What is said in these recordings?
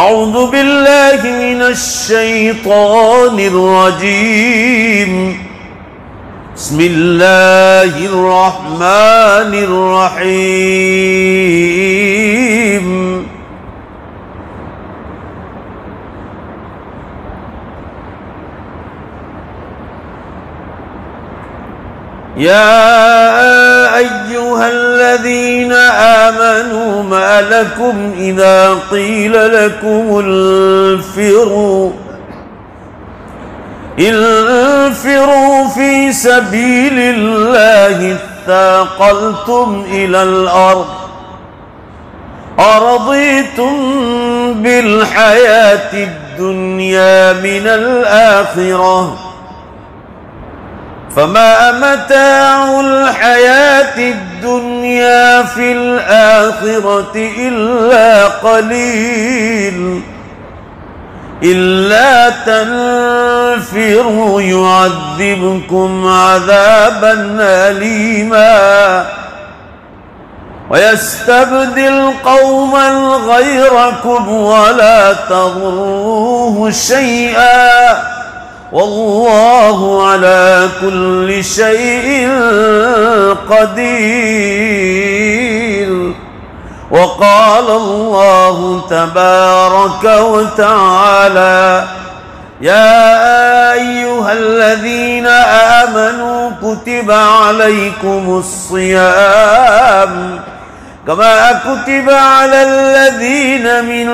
اعوذ باللہ من الشیطان الرجیم بسم اللہ الرحمن الرحیم يا أيها الذين آمنوا ما لكم إذا قيل لكم انفروا في سبيل الله اثاقلتم إلى الأرض أرضيتم بالحياة الدنيا من الآخرة فما متاع الحياة الدنيا في الآخرة إلا قليل إلا تنفروا يعذبكم عذابا أليما ويستبدل قوما غيركم ولا تضروه شيئا والله على كل شيء قدير وقال الله تبارك وتعالى يا أيها الذين آمنوا كتب عليكم الصيام كما كتب على الذين من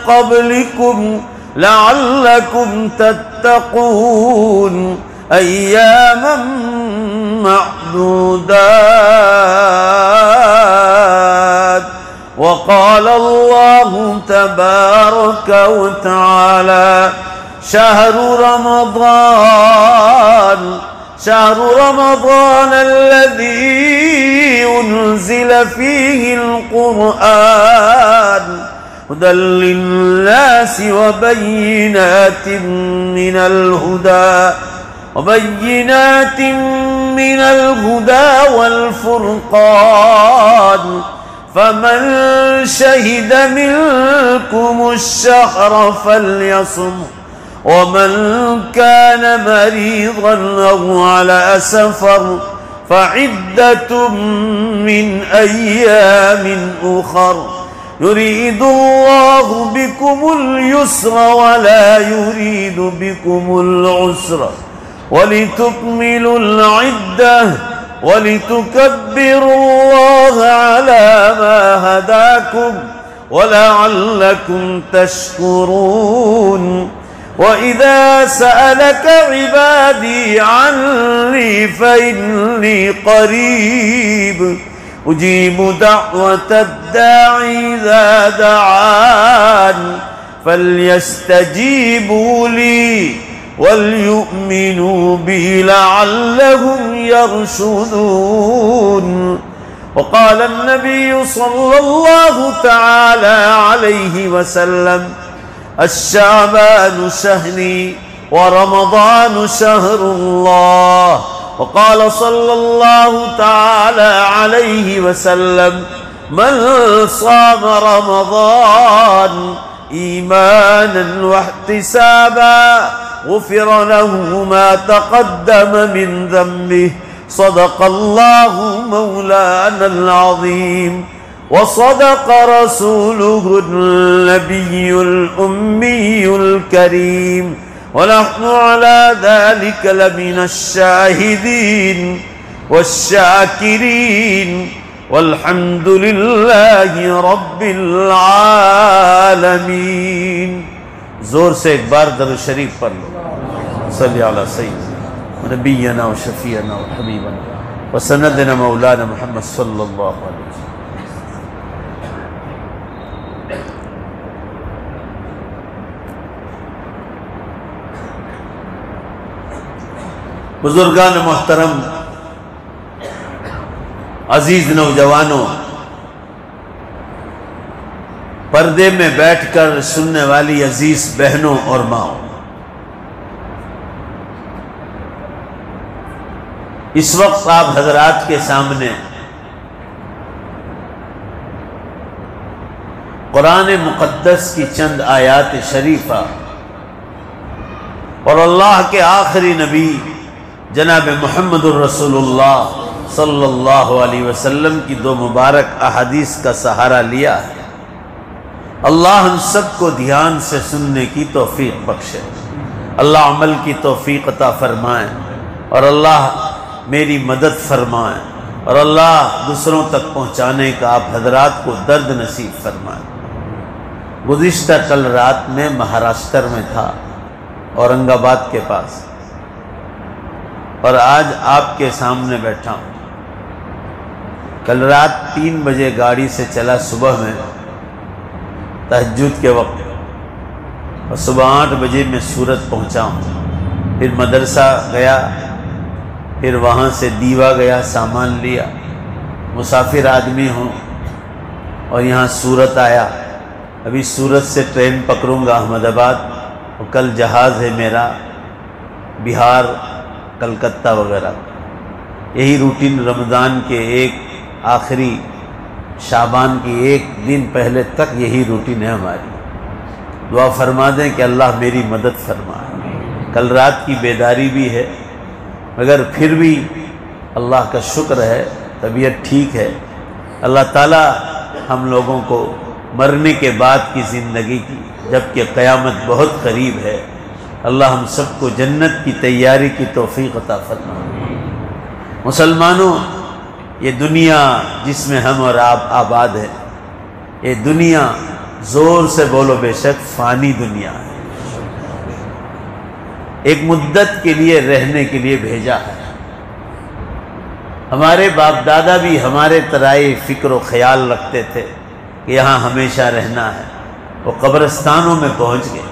قبلكم لعلكم تتقون أياما معدودات وقال الله تبارك وتعالى شهر رمضان الذي أنزل فيه القرآن هدى للناس وبينات من الهدى والفرقان فمن شهد منكم الشهر فليصم ومن كان مريضا أو على سفر فعدة من أيام أخر يريد الله بكم اليسر ولا يريد بكم العسر ولتكملوا العدة ولتكبروا الله على ما هداكم ولعلكم تشكرون وإذا سألك عبادي عني فإني قريب أجيب دعوة الداعي إذا دعان فليستجيبوا لي وليؤمنوا بي لعلهم يرشدون وقال النبي صلى الله تعالى عليه وسلم الشعبان شهري ورمضان شهر الله وقال صلى الله تعالى عليه وسلم من صام رمضان إيمانا واحتسابا غفر له ما تقدم من ذنبه صدق الله مولانا العظيم وصدق رسوله النبي الأمي الكريم ونحن على ذلك لمن الشاهدين والشاكرين والحمد لله رب العالمين. زور سے ایک بار درود شریف پڑھ لو. صلی علی سیدنا نبینا و شفیعنا و حبیبنا و سندنا مولانا محمد صلی اللہ علیہ وسلم. بزرگان محترم، عزیز نوجوانوں، پردے میں بیٹھ کر سننے والی عزیز بہنوں اور ماؤں، اس وقت آپ حضرات کے سامنے قرآن مقدس کی چند آیات شریفہ اور اللہ کے آخری نبی جناب محمد الرسول اللہ صلی اللہ علیہ وسلم کی دو مبارک احادیث کا سہارا لیا ہے۔ اللہ ہم سب کو دھیان سے سننے کی توفیق بخشے، اللہ عمل کی توفیق عطا فرمائے، اور اللہ میری مدد فرمائے، اور اللہ دوسروں تک پہنچانے کا آپ حضرات کو درد نصیب فرمائے۔ گزشتہ کل رات میں مہاراشٹر میں تھا، اورنگ آباد کے پاس، اور آج آپ کے سامنے بیٹھا ہوں۔ کل رات 3 بجے گاڑی سے چلا صبح میں تہجد کے وقت، اور صبح 8 بجے میں سورت پہنچا ہوں۔ پھر مدرسہ گیا، پھر وہاں سے دیوا گیا، سامان لیا، مسافر آدمی ہوں، اور یہاں سورت آیا۔ ابھی سورت سے ٹرین پکڑوں گا احمد آباد، اور کل جہاز ہے میرا بہار، کلکتہ وغیرہ۔ یہی روٹین رمضان کے ایک آخری شعبان کی 1 دن پہلے تک یہی روٹین ہے ہماری۔ دعا فرما دیں کہ اللہ میری مدد فرمائے۔ کل رات کی بیداری بھی ہے، مگر پھر بھی اللہ کا شکر ہے، طبیعت ٹھیک ہے۔ اللہ تعالیٰ ہم لوگوں کو مرنے کے بعد کی زندگی کی، جبکہ قیامت بہت قریب ہے، اللہ ہم سب کو جنت کی تیاری کی توفیق عطا فرمائے۔ مسلمانوں، یہ دنیا جس میں ہم اور آپ آباد ہیں، یہ دنیا زور سے بولو بے شک فانی دنیا ہے، ایک مدت کے لیے رہنے کے لیے بھیجا ہے۔ ہمارے باپ دادا بھی ہمارے طرح فکر و خیال رکھتے تھے کہ یہاں ہمیشہ رہنا ہے، وہ قبرستانوں میں پہنچ گئے۔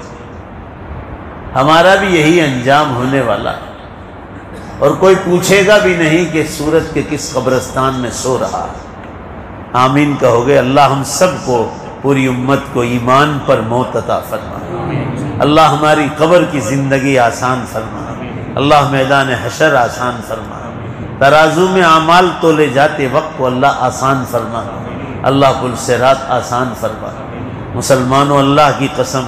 ہمارا بھی یہی انجام ہونے والا ہے، اور کوئی پوچھے گا بھی نہیں کہ سورت کے کس قبرستان میں سو رہا ہے۔ آمین کہو گے؟ اللہ ہم سب کو، پوری امت کو ایمان پر موت عطا فرمائے، اللہ ہماری قبر کی زندگی آسان فرمائے، اللہ میدان حشر آسان فرمائے، ترازو میں اعمال تولے جاتے وقت کو اللہ آسان فرمائے، اللہ پل صراط آسان فرمائے۔ مسلمانوں، اللہ کی قسم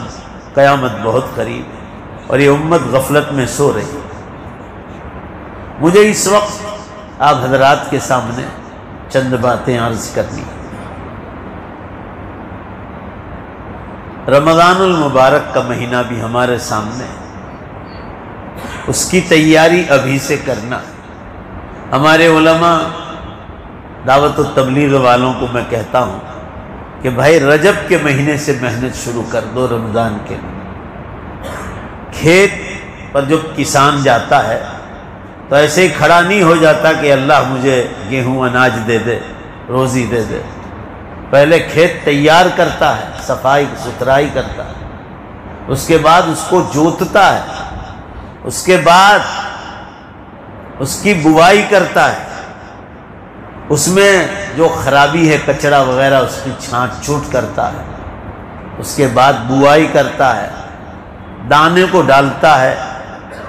قیامت بہت قریب ہے، اور یہ امت غفلت میں سو رہی ہے۔ مجھے اس وقت آپ حضرات کے سامنے چند باتیں عرض کرنی۔ رمضان المبارک کا مہینہ بھی ہمارے سامنے ہے، اس کی تیاری ابھی سے کرنا ہے۔ ہمارے علماء دعوت و تبلیغ والوں کو میں کہتا ہوں کہ بھائی رجب کے مہینے سے محنت شروع کر دو رمضان کے لیے۔ کھیت پر جب کسان جاتا ہے تو ایسے ہی کھڑا نہیں ہو جاتا کہ اللہ مجھے گیہوں اناج دے دے، روزی دے دے۔ پہلے کھیت تیار کرتا ہے، صفائی ستھرائی کرتا ہے، اس کے بعد اس کو جوتتا ہے، اس کے بعد اس کی بوائی کرتا ہے، اس میں جو خرابی ہے کچڑا وغیرہ اس کی چھانٹ چھوٹ کرتا ہے، اس کے بعد بوائی کرتا ہے، دانے کو ڈالتا ہے،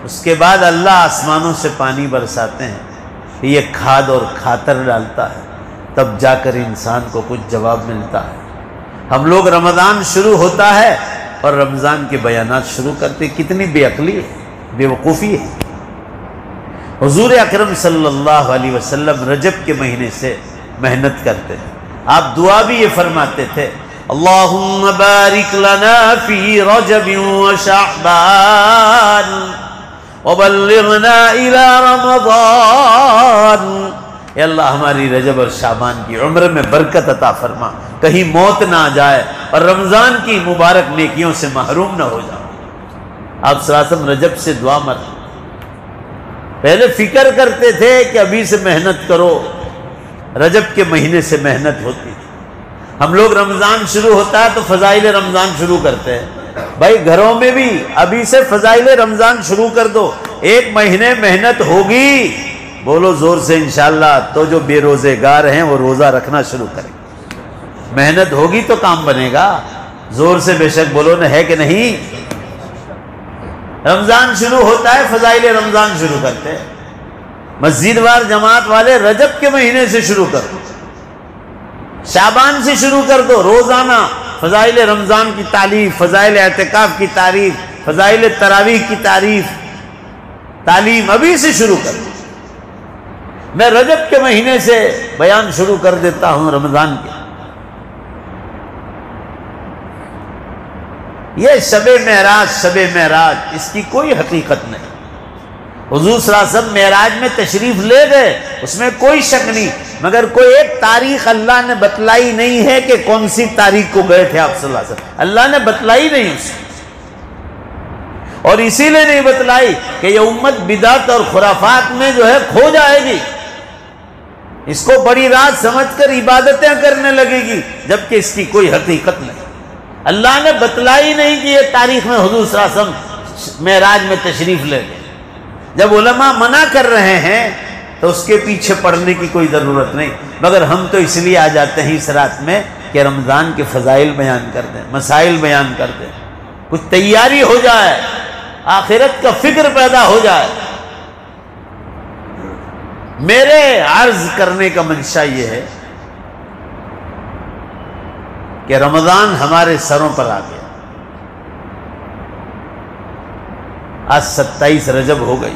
اس کے بعد اللہ آسمانوں سے پانی برساتے ہیں، یہ کھاد اور کھاتر ڈالتا ہے، تب جا کر انسان کو کچھ جواب ملتا ہے۔ ہم لوگ رمضان شروع ہوتا ہے اور رمضان کے بیانات شروع کرتے، کتنی بے عقلی ہے، بے وقوفی ہے۔ حضور اکرم صلی اللہ علیہ وسلم رجب کے مہینے سے محنت کرتے ہیں۔ آپ دعا بھی یہ فرماتے تھے، اللہم بارک لنا فی رجب و شعبان وبلغنا الى رمضان۔ اے اللہ ہماری رجب اور شعبان کی عمر میں برکت عطا فرما، کہیں موت نہ آ جائے اور رمضان کی مبارک نیکیوں سے محروم نہ ہو جائے۔ آپ صلی اللہ علیہ وسلم رجب سے دعا مت، پہلے فکر کرتے تھے کہ ابھی سے محنت کرو، رجب کے مہینے سے محنت ہوتی۔ ہم لوگ رمضان شروع ہوتا ہے تو فضائل رمضان شروع کرتے ہیں۔ بھائی گھروں میں بھی ابھی سے فضائل رمضان شروع کر دو، 1 مہینے محنت ہوگی، بولو زور سے انشاءاللہ، تو جو بے روزے گار ہیں وہ روزہ رکھنا شروع کریں۔ محنت ہوگی تو کام بنے گا، زور سے بے شک بولو نہ ہے کہ نہیں۔ رمضان شروع ہوتا ہے، فضائل رمضان شروع کرتے ہیں۔ مسجد وار جماعت والے رجب کے مہینے سے شروع کرو، شعبان سے شروع کر دو، روزانہ فضائل رمضان کی تعریف، فضائل اعتکاف کی تعریف، فضائل تراویح کی تعلیم ابھی سے شروع کر. میں رجب کے مہینے سے بیان شروع کر دیتا ہوں رمضان کے. یہ شب معراج اس کی کوئی حقیقت نہیں. حضور صلی اللہ علیہ وسلم معراج میں تشریف لے گئے، اس میں کوئی شک نہیں، مگر کوئی ایک تاریخ اللہ نے بتلائی نہیں ہے کہ کون سی تاریخ کو گئے تھے آپ صلی اللہ علیہ وسلم. اللہ نے بتلائی نہیں اسے، اور اسی لیے نہیں بتلائی کہ یہ امت بدعت اور خرافات میں جو ہے کھو جائے گی، اس کو بڑی رات سمجھ کر عبادتیں کرنے لگے گی، جبکہ اس کی کوئی حقیقت نہیں. اللہ نے بتلائی نہیں کہ یہ تاریخ میں حضور صلی اللہ علیہ وسلم معراج میں تشریف لے گئے. جب علماء منع کر رہے ہیں تو اس کے پیچھے پڑنے کی کوئی ضرورت نہیں، مگر ہم تو اس لیے آ جاتے ہیں اس رات میں کہ رمضان کے فضائل بیان کر دیں، مسائل بیان کر دیں، کچھ تیاری ہو جائے، آخرت کا فکر پیدا ہو جائے. میرے عرض کرنے کا منشا یہ ہے کہ رمضان ہمارے سروں پر آ گیا. آج 27 رجب ہو گئی،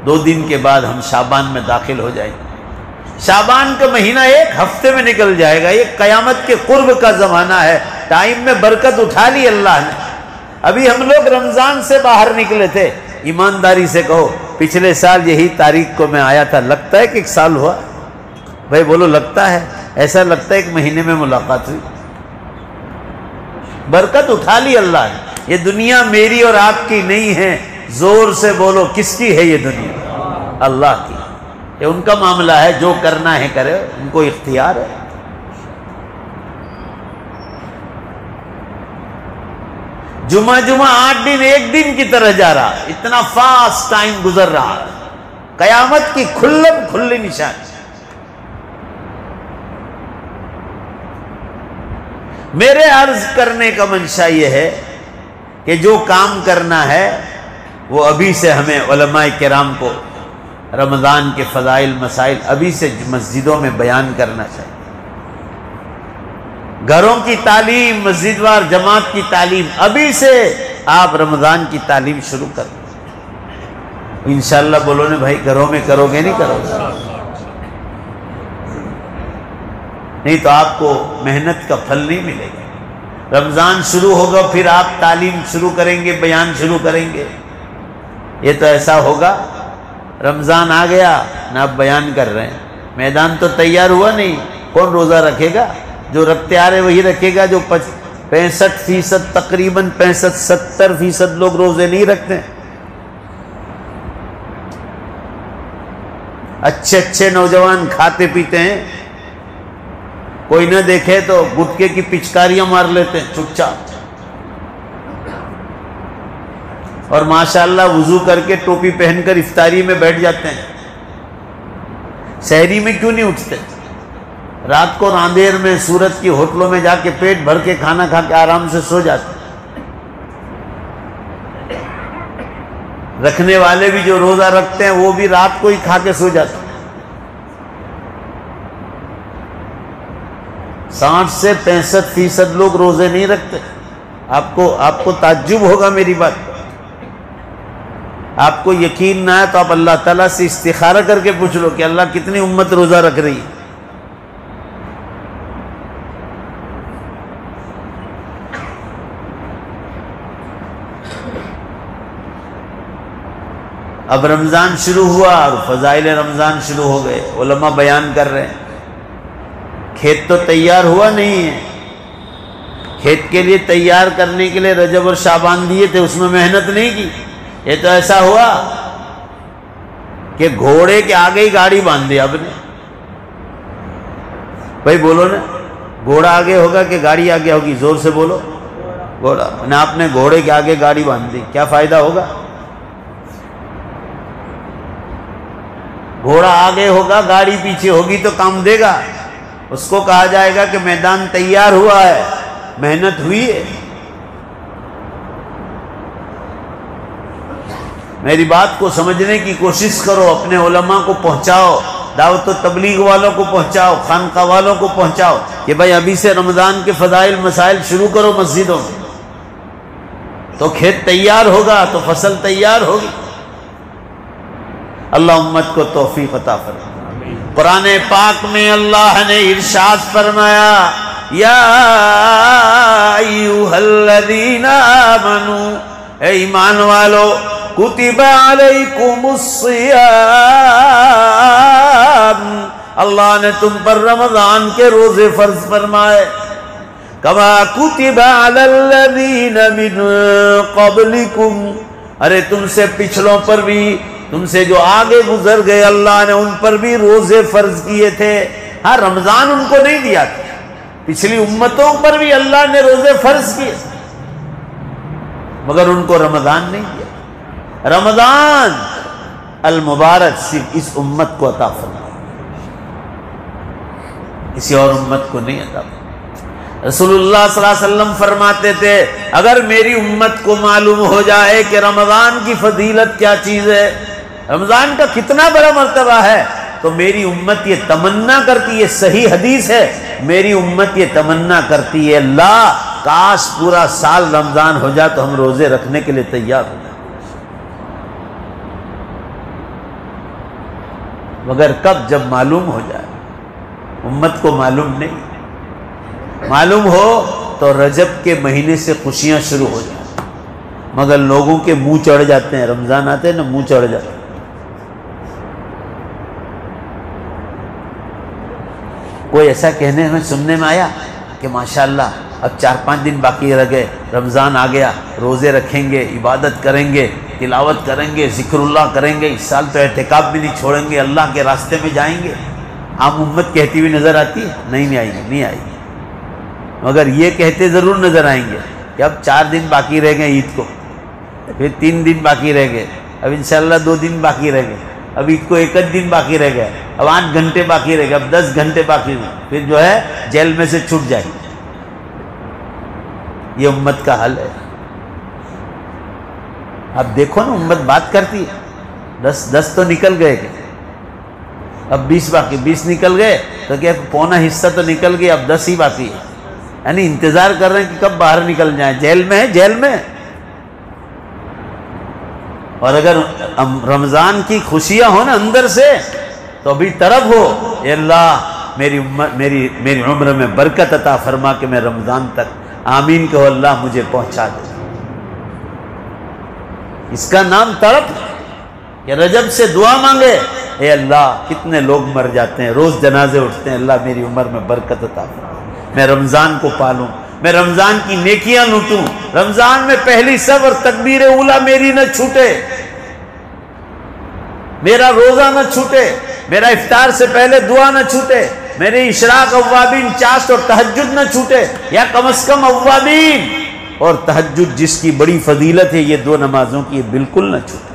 2 دن کے بعد ہم شعبان میں داخل ہو جائیں گے. شعبان کا مہینہ 1 ہفتے میں نکل جائے گا. یہ قیامت کے قرب کا زمانہ ہے. ٹائم میں برکت اٹھا لی اللہ نے. ابھی ہم لوگ رمضان سے باہر نکلے تھے. ایمانداری سے کہو پچھلے سال یہی تاریخ کو میں آیا تھا، لگتا ہے کہ 1 سال ہوا؟ بھائی بولو لگتا ہے؟ ایسا لگتا ہے 1 مہینے میں ملاقات ہوئی. برکت اٹھا لی اللہ نے. یہ دنیا میری اور آپ کی نہیں ہے. زور سے بولو کس کی ہے یہ دنیا؟ اللہ کی. یہ ان کا معاملہ ہے، جو کرنا ہے کرے، ان کو اختیار ہے. جمعہ 8 دن 1 دن کی طرح جا رہا، اتنا فاسٹ ٹائم گزر رہا. قیامت کی کھلم کھلی نشان. میرے عرض کرنے کا منشا یہ ہے کہ جو کام کرنا ہے وہ ابھی سے ہمیں علماء کرام کو رمضان کے فضائل مسائل ابھی سے مسجدوں میں بیان کرنا چاہیے. گھروں کی تعلیم، مسجد وار جماعت کی تعلیم، ابھی سے آپ رمضان کی تعلیم شروع کر دیں. انشاءاللہ بولو نے بھائی گھروں میں کرو گے نہیں کرو گے؟ نہیں تو آپ کو محنت کا پھل نہیں ملے گا. رمضان شروع ہوگا پھر آپ تعلیم شروع کریں گے، بیان شروع کریں گے. یہ تو ایسا ہوگا رمضان آ گیا نہ آپ بیان کر رہے ہیں، میدان تو تیار ہوا نہیں. کون روزہ رکھے گا؟ جو رکھتے آ رہے وہی رکھے گا. جو 65% تقریباً 65-70% لوگ روزے نہیں رکھتے. اچھے نوجوان کھاتے پیتے ہیں، کوئی نہ دیکھے تو گٹکے کی پچکاریاں مار لیتے ہیں چپ چاپ، اور ماشاءاللہ وضو کر کے ٹوپی پہن کر افطاری میں بیٹھ جاتے ہیں. سحری میں کیوں نہیں اٹھتے؟ رات کو راندیر میں سورت کی ہوٹلوں میں جا کے پیٹ بھر کے کھانا کھا کے آرام سے سو جاتے. رکھنے والے بھی جو روزہ رکھتے ہیں وہ بھی رات کو ہی کھا کے سو جاتے. 60 سے 65% لوگ روزے نہیں رکھتے. آپ کو تعجب ہوگا میری بات. آپ کو یقین نہ ہے تو آپ اللہ تعالیٰ سے استخارہ کر کے پوچھ لو کہ اللہ کتنی امت روزہ رکھ رہی ہے. اب رمضان شروع ہوا اور فضائل رمضان شروع ہو گئے، علماء بیان کر رہے ہیں. کھیت تو تیار ہوا نہیں ہے. کھیت کے لیے تیار کرنے کے لیے رجب اور شعبان دیے تھے، اس میں محنت نہیں کی. یہ تو ایسا ہوا کہ گھوڑے کے آگے ہی گاڑی باندھ دی آپ نے. بھائی بولو نا، گھوڑا آگے ہوگا کہ گاڑی آگے ہوگی؟ زور سے بولو. گھوڑا. آپ نے گھوڑے کے آگے گاڑی باندھ دی، کیا فائدہ ہوگا؟ گھوڑا آگے ہوگا گاڑی پیچھے ہوگی تو کام دے گا. اس کو کہا جائے گا کہ میدان تیار ہوا ہے، محنت ہوئی ہے. میری بات کو سمجھنے کی کوشش کرو، اپنے علماء کو پہنچاؤ، دعوت و تبلیغ والوں کو پہنچاؤ، خانقاہ والوں کو پہنچاؤ. کہ بھائی ابھی سے رمضان کے فضائل مسائل شروع کرو مسجدوں میں، تو کھیت تیار ہوگا، تو فصل تیار ہوگی۔ اللہ امت کو توفیق عطا فرمائے۔ قرآن پاک میں اللہ نے ارشاد فرمایا، یا ایھا الذین آمنوا، اے ایمان والو، کتب علیکم الصیام، اللہ نے تم پر رمضان کے روزے فرض فرمائے، کما کتب علی الذین من قبلکم، ارے تم سے پچھلوں پر بھی، تم سے جو آگے گزر گئے اللہ نے ان پر بھی روزے فرض کیے تھے۔ ہاں رمضان ان کو نہیں دیا تھا، پچھلی امتوں پر بھی اللہ نے روزے فرض کیے، مگر ان کو رمضان نہیں دیا۔ رمضان المبارک صرف اس امت کو عطا فرمایا، کسی اور امت کو نہیں عطا فرمایا۔ رسول اللہ صلی اللہ علیہ وسلم فرماتے تھے، اگر میری امت کو معلوم ہو جائے کہ رمضان کی فضیلت کیا چیز ہے، رمضان کا کتنا بڑا مرتبہ ہے، تو میری امت یہ تمنا کرتی ہے، صحیح حدیث ہے، میری امت یہ تمنا کرتی ہے، اللہ کاش پورا سال رمضان ہو جائے تو ہم روزے رکھنے کے لیے تیار ہو جائیں، مگر کب؟ جب معلوم ہو جائے۔ امت کو معلوم نہیں، معلوم ہو تو رجب کے مہینے سے خوشیاں شروع ہو جائیں، مگر لوگوں کے منہ چڑھ جاتے ہیں، رمضان آتے ہیں نا منہ چڑھ جاتے ہیں۔ کوئی ایسا کہنے میں سننے میں آیا کہ ماشاءاللہ اب 4-5 دن باقی رہ گئے، رمضان آ گیا، روزے رکھیں گے، عبادت کریں گے، تلاوت کریں گے، ذکر اللہ کریں گے، اس سال تو اعتکاف بھی نہیں چھوڑیں گے، اللہ کے راستے میں جائیں گے۔ عام امت کہتی ہوئی نظر آتی ہے؟ نہیں آئے گی، نہیں آئے گی، مگر یہ کہتے ضرور نظر آئیں گے کہ اب 4 دن باقی رہ گئے عید کو، پھر 3 دن باقی رہ گئے، اب انشاءاللہ 2 دن باقی رہ گئے، اب عید کو 1 دن باقی رہ گیا، اب 8 گھنٹے باقی رہ گئے، اب 10 گھنٹے باقی رہ گئے، پھر جو ہے جیل میں سے چھوٹ جائے گی۔ یہ امت کا حل ہے۔ اب دیکھو نا امت بات کرتی ہے، 10 تو نکل گئے کہ اب 20 باقی، 20 نکل گئے تو کیا پونا حصہ تو نکل گیا، اب 10 ہی باقی ہے، یعنی انتظار کر رہے ہیں کہ کب باہر نکل جائیں، جیل میں ہے، جیل میں۔ اور اگر رمضان کی خوشیاں ہو نا اندر سے تو ابھی طرب ہو، اے اللہ میری عمر میں برکت عطا فرما کہ میں رمضان تک آمین کہو، اللہ مجھے پہنچا دے۔ اس کا نام طرب کہ رجب سے دعا مانگے، اے اللہ کتنے لوگ مر جاتے ہیں، روز جنازے اٹھتے ہیں، اللہ میری عمر میں برکت عطا فرما، میں رمضان کو پالوں، میں رمضان کی نیکیاں لوٹوں، رمضان میں پہلی سب اور تکبیر اولیٰ میری نہ چھوٹے، میرا روزہ نہ چھوٹے، میرا افطار سے پہلے دعا نہ چھوٹے، میرے اشراق اوابین چاشت اور تہجد نہ چھوٹے، یا کم از کم اوابین اور تہجد جس کی بڑی فضیلت ہے، یہ 2 نمازوں کی بالکل نہ چھوٹے۔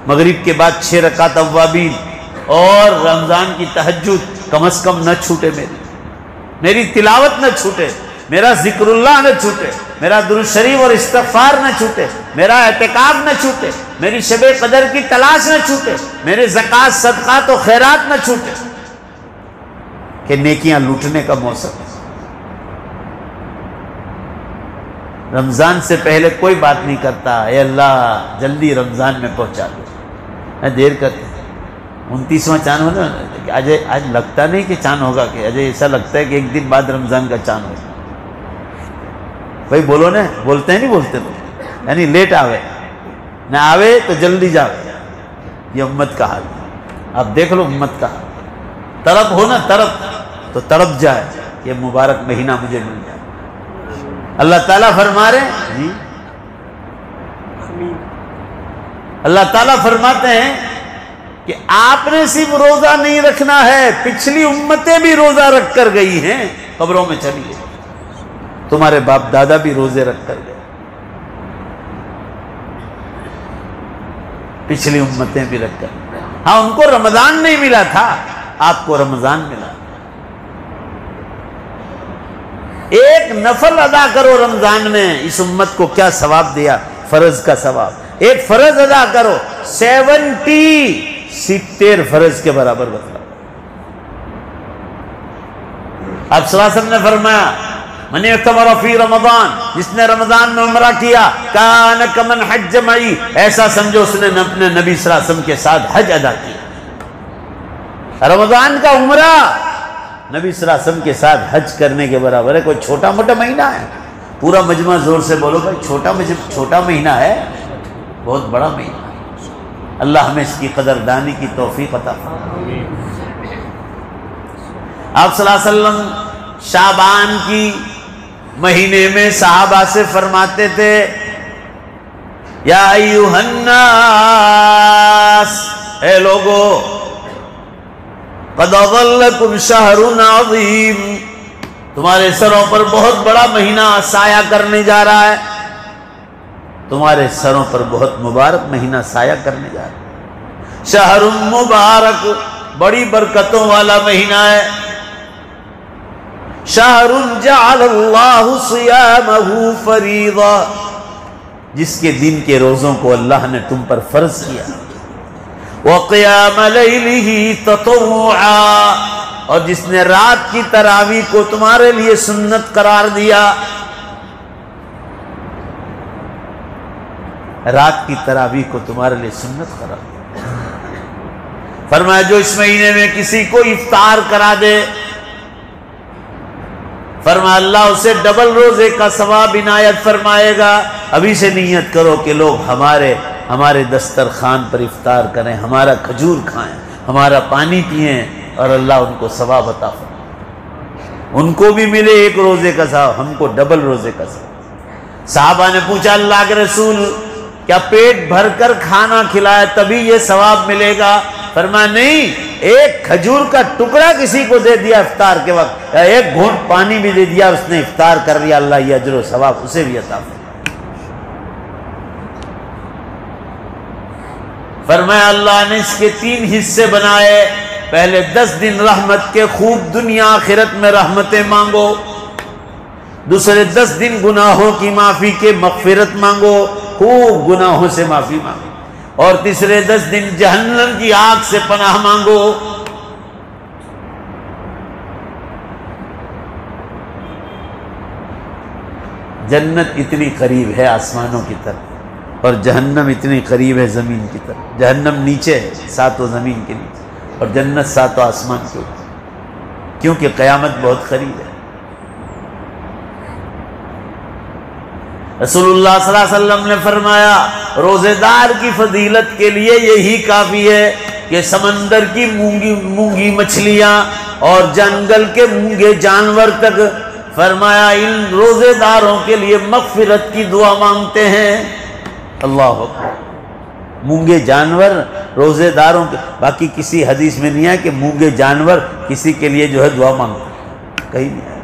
مغرب کے بعد 6 رکعت اوابین اور رمضان کی تہجد کم از کم نہ چھوٹے، میری تلاوت نہ چھوٹے، میرا ذکر اللہ نہ چھوٹے، میرا درود شریف اور استغفار نہ چھوٹے، میرا اعتکاف نہ چھوٹے، میری شب قدر کی تلاش نہ چھوٹے، میرے زکوٰۃ صدقات و خیرات نہ چھوٹے، کہ نیکیاں لوٹنے کا موسم ہے۔ رمضان سے پہلے کوئی بات نہیں کرتا، اے اللہ جلدی رمضان میں پہنچا دو، میں دیر کرتے 29واں چاند ہونا، آج لگتا نہیں کہ چاند ہوگا، کہ آج ایسا لگتا ہے کہ 1 دن بعد رمضان کا چاند ہوگا۔ بھائی بولو نا، بولتے ہیں نہیں بولتے لوگ، یعنی لیٹ آوے نہ آوے تو جلدی جاوے، یہ امت کا حال ہے۔ اب دیکھ لو امت کا حال، طرب ہو نا، طرب تو تڑپ جائے، یہ مبارک مہینہ مجھے مل جائے۔ اللہ تعالیٰ فرما رہے ہیں جی، اللہ تعالیٰ فرماتے ہیں کہ آپ نے صرف روزہ نہیں رکھنا ہے، پچھلی امتیں بھی روزہ رکھ کر گئی ہیں، قبروں میں چلی گئی، تمہارے باپ دادا بھی روزے رکھ کر گئے، پچھلی امتیں بھی رکھ کر۔ ہاں ان کو رمضان نہیں ملا تھا، آپ کو رمضان ملا۔ ایک نفل ادا کرو رمضان میں، اس امت کو کیا ثواب دیا، فرض کا ثواب۔ ایک فرض ادا کرو، 70 فرض کے برابر بتلا۔ آپ صلی اللہ علیہ وسلم نے فرمایا من اعتمر فی رمضان، جس نے رمضان میں عمرہ کیا، کان کمن حج معی، ایسا سمجھو اس نے اپنے نبی صلی اللہ علیہ وسلم کے ساتھ حج ادا کیا۔ رمضان کا عمرہ نبی صلی اللہ علیہ وسلم کے ساتھ حج کرنے کے برابر ہے۔ کوئی چھوٹا موٹا مہینہ ہے؟ پورا مجمع زور سے بولو بھائی، چھوٹا مہینہ ہے، بہت بڑا مہینہ ہے۔ اللہ ہمیں اس کی قدردانی کی توفیق عطا فرمائے۔ آپ صلی اللہ علیہ وسلم شعبان کی مہینے میں صحابہ سے فرماتے تھے یا ایھا الناس، اے لوگو، قد اظلکم شہر عظیم، تمہارے سروں پر بہت بڑا مہینہ سایہ کرنے جا رہا ہے، تمہارے سروں پر بہت مبارک مہینہ سایہ کرنے جا رہا ہے۔ شہر مبارک، بڑی برکتوں والا مہینہ ہے۔ شہر جعل اللہ صیامہ فریضہ، جس کے دن کے روزوں کو اللہ نے تم پر فرض کیا۔ وقیام لیلہ تطوعا، اور جس نے رات کی تراویح کو تمہارے لیے سنت قرار دیا۔ رات کی تراویح کو تمہارے لیے سنت قرار دیا۔ فرمایا جو اس مہینے میں کسی کو افطار کرا دے، فرمایا اللہ اسے ڈبل روزے کا ثواب عنایت فرمائے گا۔ ابھی سے نیت کرو کہ لوگ ہمارے دسترخوان پر افطار کریں، ہمارا کھجور کھائیں، ہمارا پانی پئیں، اور اللہ ان کو ثواب عطا فرمائے، ان کو بھی ملے ایک روزے کا ثواب، ہم کو ڈبل روزے کا ثواب۔ صحابہ نے پوچھا اللہ کے رسول کیا پیٹ بھر کر کھانا کھلائے تبھی یہ ثواب ملے گا؟ فرمایا نہیں، ایک کھجور کا ٹکڑا کسی کو دے دیا افطار کے وقت، یا ایک گھونٹ پانی بھی دے دیا، اس نے افطار کر لیا، اللہ یہ اجر و ثواب اسے بھی عطا فرمائے۔ فرمایا اللہ نے اس کے 3 حصے بنائے، پہلے 10 دن رحمت کے، خوب دنیا آخرت میں رحمتیں مانگو، دوسرے 10 دن گناہوں کی معافی کے، مغفرت مانگو، خوب گناہوں سے معافی مانگو، اور تیسرے 10 دن جہنم کی آگ سے پناہ مانگو۔ جنت اتنی قریب ہے آسمانوں کی طرف، اور جہنم اتنی قریب ہے زمین کی طرف۔ جہنم نیچے ہے، 7 زمین کے نیچے، اور جنت 7 آسمان کے اوپر، کیونکہ قیامت بہت قریب ہے۔ رسول اللہ صلی اللہ علیہ وسلم نے فرمایا روزے دار کی فضیلت کے لیے یہی کافی ہے کہ سمندر کی مونگی مچھلیاں اور جنگل کے مونگے جانور تک، فرمایا ان روزے داروں کے لیے مغفرت کی دعا مانگتے ہیں۔ اللہ اکبر، مونگے جانور روزے داروں کے، باقی کسی حدیث میں نہیں ہے کہ مونگے جانور کسی کے لیے جو ہے دعا مانگتے، کہیں نہیں ہے،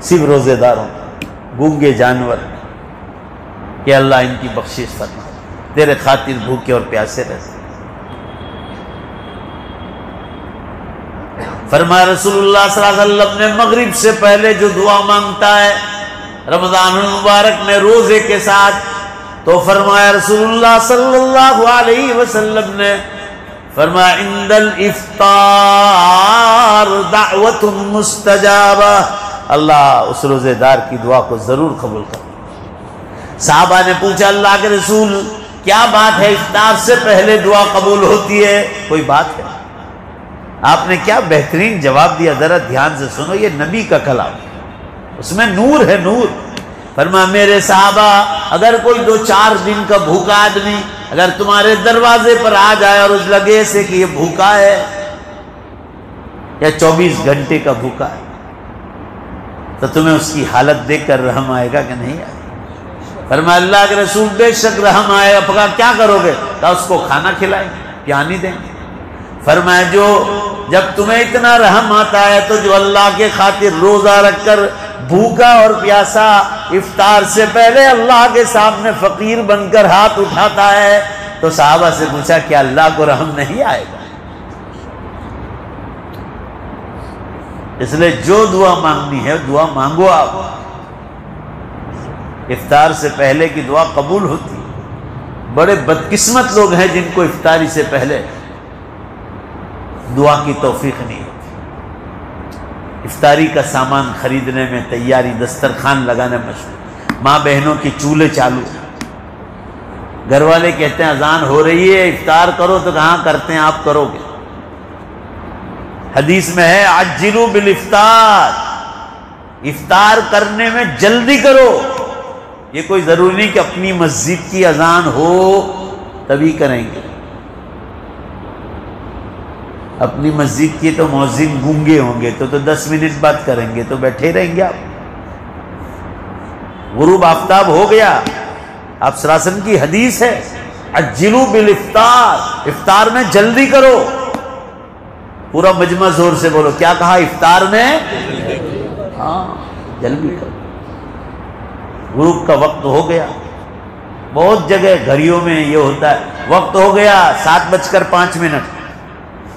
صرف روزے داروں، گونگے جانور، کہ اللہ ان کی بخشش فرما، تیرے خاطر بھوکے اور پیاسے رہتے۔ فرمایا رسول اللہ صلی اللہ علیہ وسلم نے مغرب سے پہلے جو دعا مانگتا ہے رمضان المبارک میں روزے کے ساتھ، تو فرمایا رسول اللہ صلی اللہ علیہ وسلم نے فرمایا عند الافطار دعوت مستجابہ، اللہ اس روزے دار کی دعا کو ضرور قبول کرے۔ صحابہ نے پوچھا اللہ کے رسول کیا بات ہے افطار سے پہلے دعا قبول ہوتی ہے؟ کوئی بات ہے؟ آپ نے کیا بہترین جواب دیا، ذرا دھیان سے سنو، یہ نبی کا کلام، اس میں نور ہے، نور۔ فرمایا میرے صحابہ اگر کوئی 2-4 دن کا بھوکا آدمی اگر تمہارے دروازے پر آ جائے اور اس لگے سے کہ یہ بھوکا ہے یا 24 گھنٹے کا بھوکا ہے، تو تمہیں اس کی حالت دیکھ کر رحم آئے گا کہ نہیں آئے گا؟ فرمایا اللہ کے رسول بے شک رحم آئے گا۔ پکا کیا کرو گے؟ تو اس کو کھانا کھلائیں گے، پیانی دیں گے۔ فرمایا جب تمہیں اتنا رحم آتا ہے تو جو اللہ کے خاطر روزہ رکھ کر بھوکا اور پیاسا افطار سے پہلے اللہ کے سامنے فقیر بن کر ہاتھ اٹھاتا ہے، تو صحابہ سے پوچھا کیا اللہ کو رحم نہیں آئے گا؟ اس لیے جو دعا مانگنی ہے دعا مانگو آپ، افطار سے پہلے کی دعا قبول ہوتی ہے۔ بڑے بدقسمت لوگ ہیں جن کو افطاری سے پہلے دعا کی توفیق نہیں ہوتی۔ افطاری کا سامان خریدنے میں تیاری، دسترخوان لگانے مشغول، ماں بہنوں کی چولہے چالو، گھر والے کہتے ہیں اذان ہو رہی ہے افطار کرو، تو کہاں کرتے ہیں آپ کرو گے؟ حدیث میں ہے عجلوا بالافطار، افطار کرنے میں جلدی کرو۔ یہ کوئی ضروری نہیں کہ اپنی مسجد کی اذان ہو تبھی کریں گے، اپنی مسجد کی تو مؤذن گونگے ہوں گے تو 10 منٹ بعد کریں گے، تو بیٹھے رہیں گے آپ۔ غروب آفتاب ہو گیا، آپ صلی اللہ علیہ وسلم کی حدیث ہے عجلوا بالافطار، افطار میں جلدی کرو۔ پورا مجمع زور سے بولو، کیا کہا؟ افطار میں ہاں جلدی کرو۔ غروب کا وقت ہو گیا، بہت جگہ گھڑیوں میں یہ ہوتا ہے، وقت ہو گیا 7:05،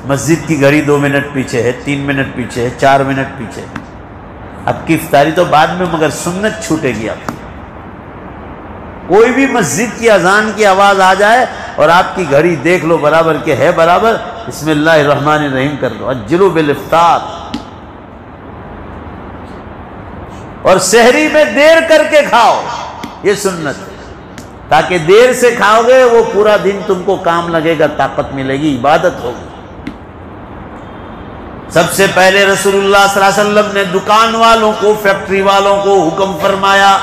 مسجد کی گھڑی 2 منٹ پیچھے ہے، 3 منٹ پیچھے ہے، 4 منٹ پیچھے ہے۔ اب کی افطاری تو بعد میں، مگر سنت چھوٹے گی آپ کی۔ کوئی بھی مسجد کی اذان کی آواز آ جائے اور آپ کی گھڑی دیکھ لو برابر کے ہے برابر، بسم اللہ الرحمن الرحیم کر دو، عجلوا بالافطار۔ اور سحری میں دیر کر کے کھاؤ، یہ سنت ہے، تاکہ دیر سے کھاؤ گے وہ پورا دن تم کو کام لگے گا، طاقت ملے گی، عبادت ہوگی۔ سب سے پہلے رسول اللہ صلی اللہ علیہ وسلم نے دکان والوں کو، فیکٹری والوں کو حکم فرمایا،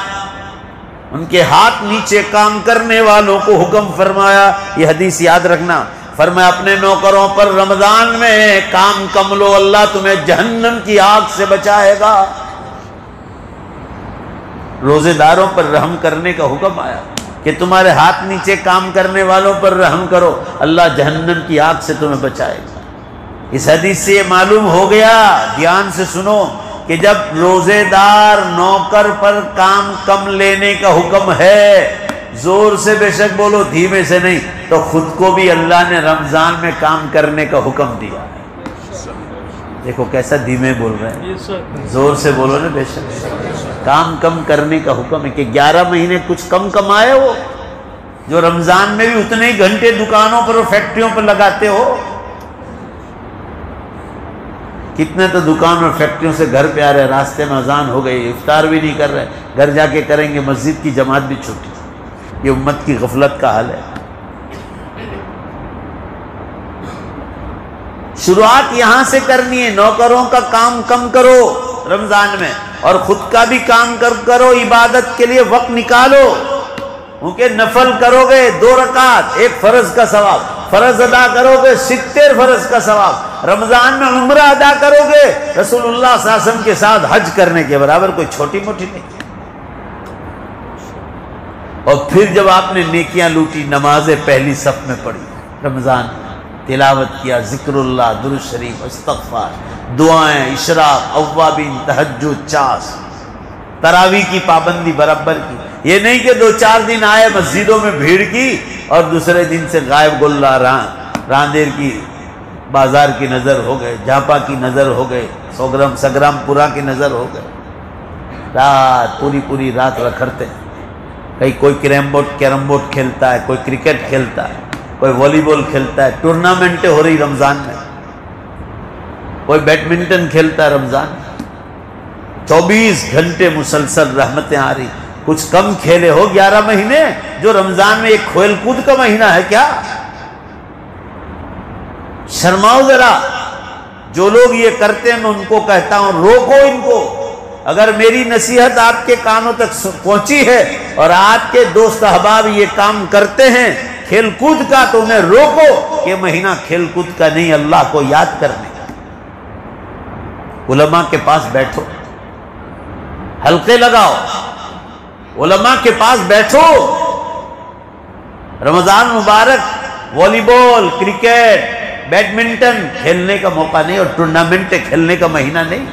ان کے ہاتھ نیچے کام کرنے والوں کو حکم فرمایا، یہ حدیث یاد رکھنا، فرمایا اپنے نوکروں پر رمضان میں کام کم لو، اللہ تمہیں جہنم کی آگ سے بچائے گا۔ روزے داروں پر رحم کرنے کا حکم آیا کہ تمہارے ہاتھ نیچے کام کرنے والوں پر رحم کرو، اللہ جہنم کی آگ سے تمہیں بچائے گا۔ اس حدیث سے یہ معلوم ہو گیا، دھیان سے سنو، کہ جب روزے دار نوکر پر کام کم لینے کا حکم ہے، زور سے بے شک بولو، دھیمے سے نہیں، تو خود کو بھی اللہ نے رمضان میں کام کرنے کا حکم دیا ہے۔ دیکھو کیسا دھیمے بول رہے ہیں، زور سے بولو نا، بے شک کام کم کرنے کا حکم ہے، کہ 11 مہینے کچھ کم کمائے ہو، جو رمضان میں بھی اتنے ہی گھنٹے دکانوں پر اور فیکٹریوں پر لگاتے ہو۔ کتنے تو دکان اور فیکٹریوں سے گھر پہ آ رہے، راستے میں اذان ہو گئی، افطار بھی نہیں کر رہے، گھر جا کے کریں گے، مسجد کی جماعت بھی چھٹی۔ یہ امت کی غفلت کا حال ہے۔ شروعات یہاں سے کرنی ہے، نوکروں کا کام کم کرو رمضان میں، اور خود کا بھی کام کرو، عبادت کے لیے وقت نکالو، کیونکہ نفل کرو گے 2 رکعت، 1 فرض کا ثواب، فرض ادا کرو گے 70 فرض کا ثواب، رمضان میں عمرہ ادا کرو گے رسول اللہ صلی اللہ علیہ وسلم کے ساتھ حج کرنے کے برابر، کوئی چھوٹی موٹی نہیں۔ اور پھر جب آپ نے نیکیاں لوٹی، نمازیں پہلی صف میں پڑھی رمضان میں، تلاوت کیا، ذکر اللہ، درود شریف، استغفار، دعائیں، اشراق، اوابین، تہجد، چاس، تراویح کی پابندی برابر کی۔ یہ نہیں کہ 2-4 دن آئے مسجدوں میں بھیڑ کی اور دوسرے دن سے غائب گلہ راندیر کی بازار کی نظر ہو گئے، جھاپا کی نظر ہو گئے، سگرام پورا کی نظر ہو گئے، رات پوری رات رکھڑتے ہیں۔ کہیں کوئی کیرم بورڈ کھیلتا ہے، کوئی کرکٹ کھیلتا ہے، کوئی والی بال کھیلتا ہے، ٹورنامنٹیں ہو رہی رمضان میں، کوئی بیڈمنٹن کھیلتا ہے رمضان میں، 24 گھنٹے مسلسل رحمتیں آ رہی۔ کچھ کم کھیلے ہو 11 مہینے، جو رمضان میں ایک کھیل کود کا مہینہ ہے کیا؟ شرماؤ ذرا۔ جو لوگ یہ کرتے ہیں میں ان کو کہتا ہوں روکو ان کو۔ اگر میری نصیحت آپ کے کانوں تک پہنچی ہے اور آپ کے دوست احباب یہ کام کرتے ہیں کھیل کود کا، تو انہیں روکو کہ مہینہ کھیل کود کا نہیں، اللہ کو یاد کرنے کا۔ علماء کے پاس بیٹھو، حلقے لگاؤ، علماء کے پاس بیٹھو۔ رمضان مبارک والی بال، کرکٹ، بیڈمنٹن کھیلنے کا موقع نہیں اور ٹورنامنٹ کھیلنے کا مہینہ نہیں۔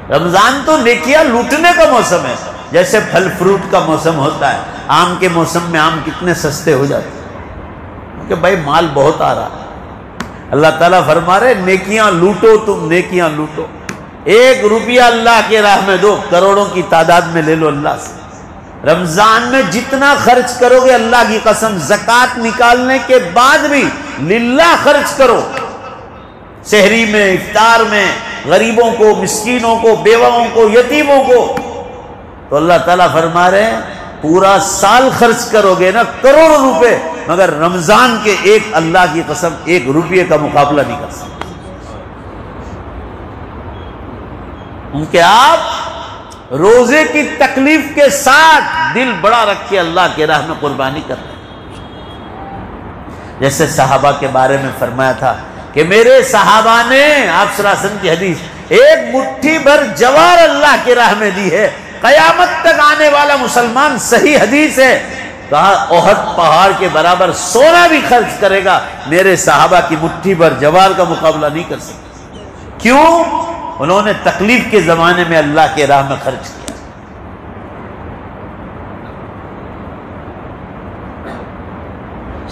رمضان تو نیکیاں لوٹنے کا موسم ہے، جیسے پھل فروٹ کا موسم ہوتا ہے۔ آم کے موسم میں آم کتنے سستے ہو جاتے ہیں، کیونکہ بھائی مال بہت آ رہا ہے۔ اللہ تعالیٰ فرما رہے نیکیاں لوٹو، تم نیکیاں لوٹو۔ 1 روپیہ اللہ کے راہ میں دو، کروڑوں کی تعداد میں لے لو اللہ سے۔ رمضان میں جتنا خرچ کرو گے اللہ کی قسم، زکوٰۃ نکالنے کے بعد بھی للہ خرچ کرو۔ سحری میں، افطار میں، غریبوں کو، مسکینوں کو، بیواؤں کو، یتیموں کو، تو اللہ تعالیٰ فرما رہے ہیں پورا سال خرچ کرو گے نا کروڑوں روپے، مگر رمضان کے ایک، اللہ کی قسم، 1 روپے کا مقابلہ نہیں کر سکتے. ان کے آپ روزے کی تکلیف کے ساتھ دل بڑا رکھ کے اللہ کے راہ میں قربانی کر رہے ہیں. جیسے صحابہ کے بارے میں فرمایا تھا کہ میرے صحابہ نے، آپ صلی اللہ علیہ وسلم کی حدیث، 1 مٹھی بھر جوار اللہ کی راہ میں دی ہے. قیامت تک آنے والا مسلمان، صحیح حدیث ہے، کہا احد پہاڑ کے برابر سونا بھی خرچ کرے گا، میرے صحابہ کی مٹھی بھر جوار کا مقابلہ نہیں کر سکتے. کیوں؟ انہوں نے تکلیف کے زمانے میں اللہ کے راہ میں خرچ کیا.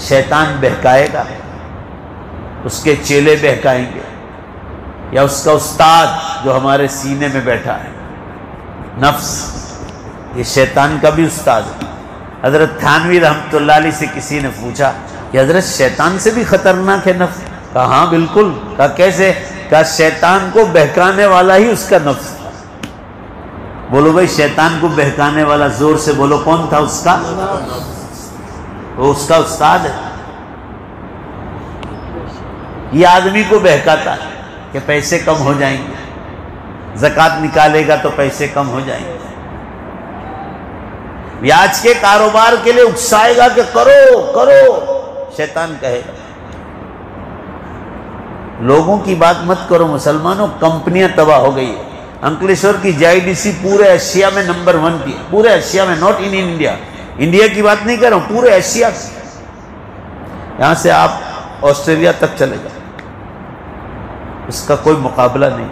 شیطان بہکائے گا، اس کے چیلے بہکائیں گے، یا اس کا استاد جو ہمارے سینے میں بیٹھا ہے، نفس، یہ شیطان کا بھی استاد ہے. حضرت تھانوی رحمۃ اللہ علیہ سے کسی نے پوچھا کہ حضرت شیطان سے بھی خطرناک ہے نفس؟ کہا ہاں بالکل. کہا کیسے؟ کہا شیطان کو بہکانے والا ہی اس کا نفس تھا. بولو بھائی شیطان کو بہکانے والا زور سے بولو کون تھا؟ اس کا، وہ اس کا استاد ہے. یہ آدمی کو بہکاتا ہے کہ پیسے کم ہو جائیں گے، زکوٰۃ نکالے گا تو پیسے کم ہو جائیں گے، بیاج کے کاروبار کے لیے اکسائے گا کہ کرو کرو. شیطان کہے گا لوگوں کی بات مت کرو مسلمانوں، کمپنیاں تباہ ہو گئی ہے. انکلیشور کی JIDC پورے ایشیا میں نمبر 1 کی ہے، پورے ایشیا میں، ناٹ ان انڈیا. انڈیا کی بات نہیں کر رہا ہوں، پورے ایشیا سے. یہاں سے آپ آسٹریلیا تک چلے جائیں، اس کا کوئی مقابلہ نہیں.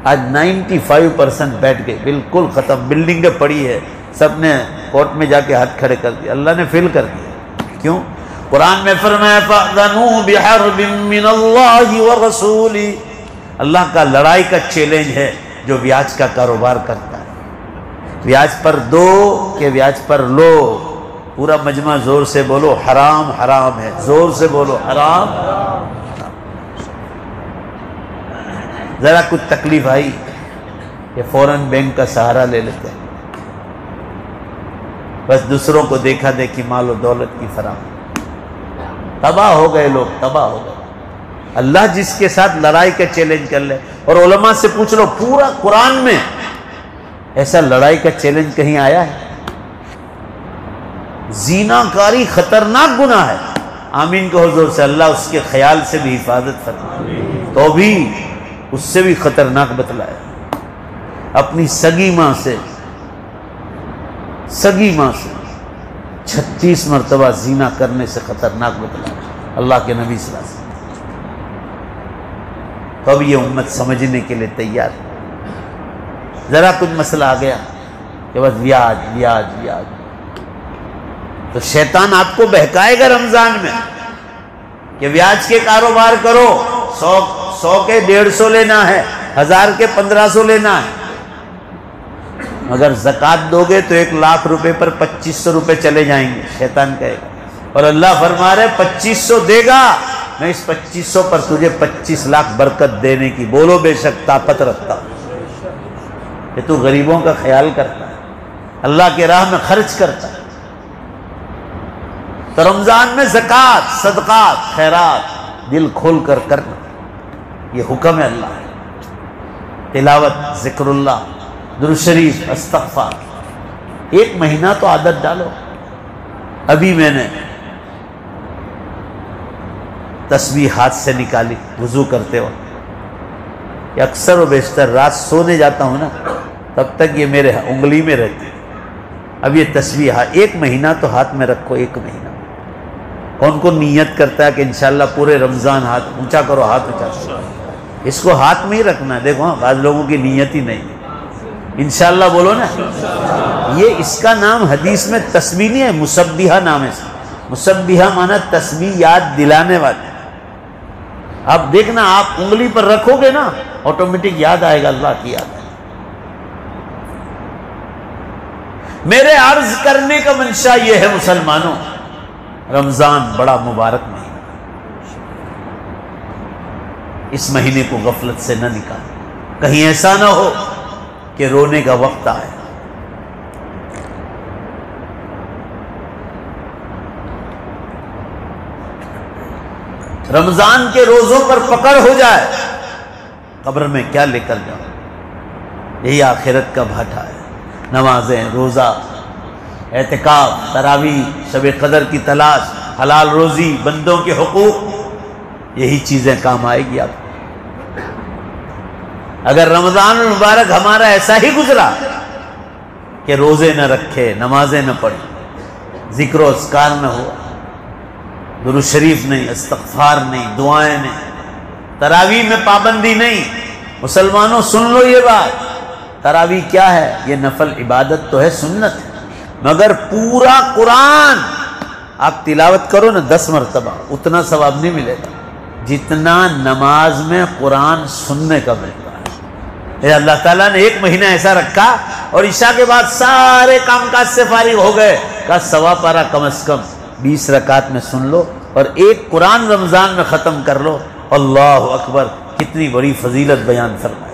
آج 95% بیٹھ گئے، بالکل ختم. بلڈنگیں پڑی ہے، سب نے کورٹ میں جا کے ہاتھ کھڑے کر دیا. اللہ نے فیل کر دیا. کیوں؟ قرآن میں فرمایا فَأْذَنُوا بِحَرْبٍ مِّنَ اللَّهِ وَرَسُولِهِ. اللہ کا لڑائی کا چیلنج ہے جو بیاج کا کاروبار کرتا ہے. بیاج پر دو کہ بیاج پر لو. پورا مجمع زور سے بولو حرام حرام ہے. زور سے بولو حرام. ذرا کچھ تکلیف آئی کہ فوراً بینک کا سہارا لے لیتے ہیں، بس دوسروں کو دیکھا دیکھی مال و دولت کی فراہمی. تباہ ہو گئے لوگ، تباہ ہو گئے. اللہ جس کے ساتھ لڑائی کا چیلنج کر لے. اور علماء سے پوچھ لو پورا قرآن میں ایسا لڑائی کا چیلنج کہیں آیا ہے؟ زنا کاری خطرناک گناہ ہے. آمین کو حضور سے اللہ اس کے خیال سے بھی حفاظت فرمائے. تو بھی اس سے بھی خطرناک بتلایا. اپنی سگی ماں سے 36 مرتبہ زنا کرنے سے خطرناک بتلایا اللہ کے نبی صلی اللہ علیہ وسلم. تو اب یہ امت سمجھنے کے لیے تیار ہے. ذرا کچھ مسئلہ آ گیا کہ بس بیاج بیاج بیاج، تو شیطان آپ کو بہکائے گا رمضان میں کہ بیاج کے کاروبار کرو. 100 کے 150 لینا ہے، 1000 کے 1500 لینا ہے. اگر زکوٰۃ دو گے تو 1 لاکھ روپے پر 2500 روپے چلے جائیں گے. شیطان کہے گا. اور اللہ فرما رہے 2500 دے گا، میں اس 2500 پر تجھے 25 لاکھ برکت دینے کی بولو بے شک طاقت رکھتا ہوں. کہ تو غریبوں کا خیال کرتا ہے، اللہ کے راہ میں خرچ کرتا ہے. تو رمضان میں زکوٰۃ، صدقات، خیرات دل کھول کر کرنا، یہ حکم ہے اللہ. تلاوت، ذکر اللہ، درود شریف، استغفار. 1 مہینہ تو عادت ڈالو. ابھی میں نے تسبیح ہاتھ سے نکالی وضو کرتے وقت، کہ اکثر و بیشتر رات سونے جاتا ہوں نا تب تک یہ میرے انگلی میں رہتی. اب یہ تسبیح 1 مہینہ تو ہاتھ میں رکھو. 1 مہینہ کون کو نیت کرتا ہے کہ انشاءاللہ پورے رمضان ہاتھ اونچا کرو، ہاتھ اونچا کرو. اس کو ہاتھ میں ہی رکھنا ہے. دیکھو ہاں بعض لوگوں کی نیت ہی نہیں. انشاءاللہ بولو نا. یہ اس کا نام حدیث میں تسبیح نہیں ہے، مسبحہ نام ہے. مسبحہ مانا تسبیح یاد دلانے والے. آپ دیکھنا، آپ انگلی پر رکھو گے نا آٹومیٹک یاد آئے گا، اللہ کی یاد. میرے عرض کرنے کا منشا یہ ہے مسلمانوں، رمضان بڑا مبارک مہینہ، اس مہینے کو غفلت سے نہ نکالیں. کہیں ایسا نہ ہو کہ رونے کا وقت آئے۔ رمضان کے روزوں پر پکڑ ہو جائے، قبر میں کیا لے کر جاؤ؟ یہی آخرت کا بھاٹا ہے۔ نمازیں، روزہ، اعتکاف، تراویح، شب قدر کی تلاش، حلال روزی، بندوں کے حقوق، یہی چیزیں کام آئے گی آپ کو۔ اگر رمضان المبارک ہمارا ایسا ہی گزرا کہ روزے نہ رکھے، نمازیں نہ پڑھی، ذکر و اذکار نہ ہوا، درود شریف نہیں، استغفار نہیں، دعائیں نہیں، تراویح میں پابندی نہیں۔ مسلمانوں سن لو یہ بات، تراویح کیا ہے؟ یہ نفل عبادت تو ہے، سنت ہے، مگر پورا قرآن آپ تلاوت کرو نا 10 مرتبہ، اتنا ثواب نہیں ملے گا جتنا نماز میں قرآن سننے کا ملتا ہے۔ اللہ تعالیٰ نے 1 مہینہ ایسا رکھا اور عشاء کے بعد سارے کام کاج سے فارغ ہو گئے، کہا 1.25 پارہ کم از کم 20 رکعت میں سن لو اور 1 قرآن رمضان میں ختم کر لو۔ اللہ اکبر، کتنی بڑی فضیلت بیان فرمائی۔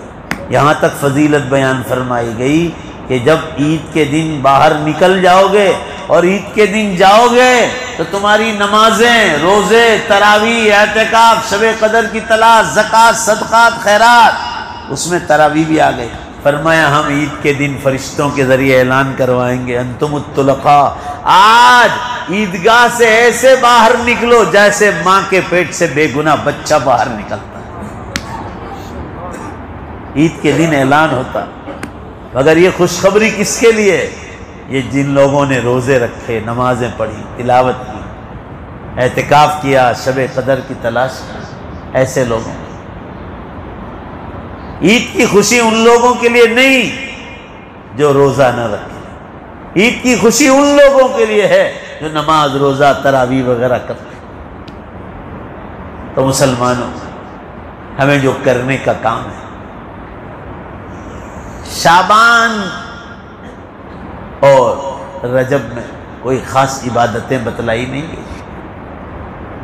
یہاں تک فضیلت بیان فرمائی گئی کہ جب عید کے دن باہر نکل جاؤ گے اور عید کے دن جاؤ گے تو تمہاری نمازیں، روزے، تراویح، اعتکاف، شب قدر کی تلاش، زکوٰۃ، صدقات، خیرات، اس میں تراویح بھی آ گئی۔ فرمایا ہم عید کے دن فرشتوں کے ذریعے اعلان کروائیں گے انتم الطلقاء، آج عیدگاہ سے ایسے باہر نکلو جیسے ماں کے پیٹ سے بے گناہ بچہ باہر نکلتا ہے۔ عید کے دن اعلان ہوتا، مگر یہ خوشخبری کس کے لیے؟ یہ جن لوگوں نے روزے رکھے، نمازیں پڑھی، تلاوت کی، اعتکاف کیا، شب قدر کی تلاش کی، ایسے لوگوں۔ عید کی خوشی ان لوگوں کے لیے نہیں جو روزہ نہ رکھے، عید کی خوشی ان لوگوں کے لیے ہے جو نماز، روزہ، تراویح وغیرہ کرتے۔ تو مسلمانوں، ہمیں جو کرنے کا کام ہے، شعبان اور رجب میں کوئی خاص عبادتیں بتلائی نہیں گئی،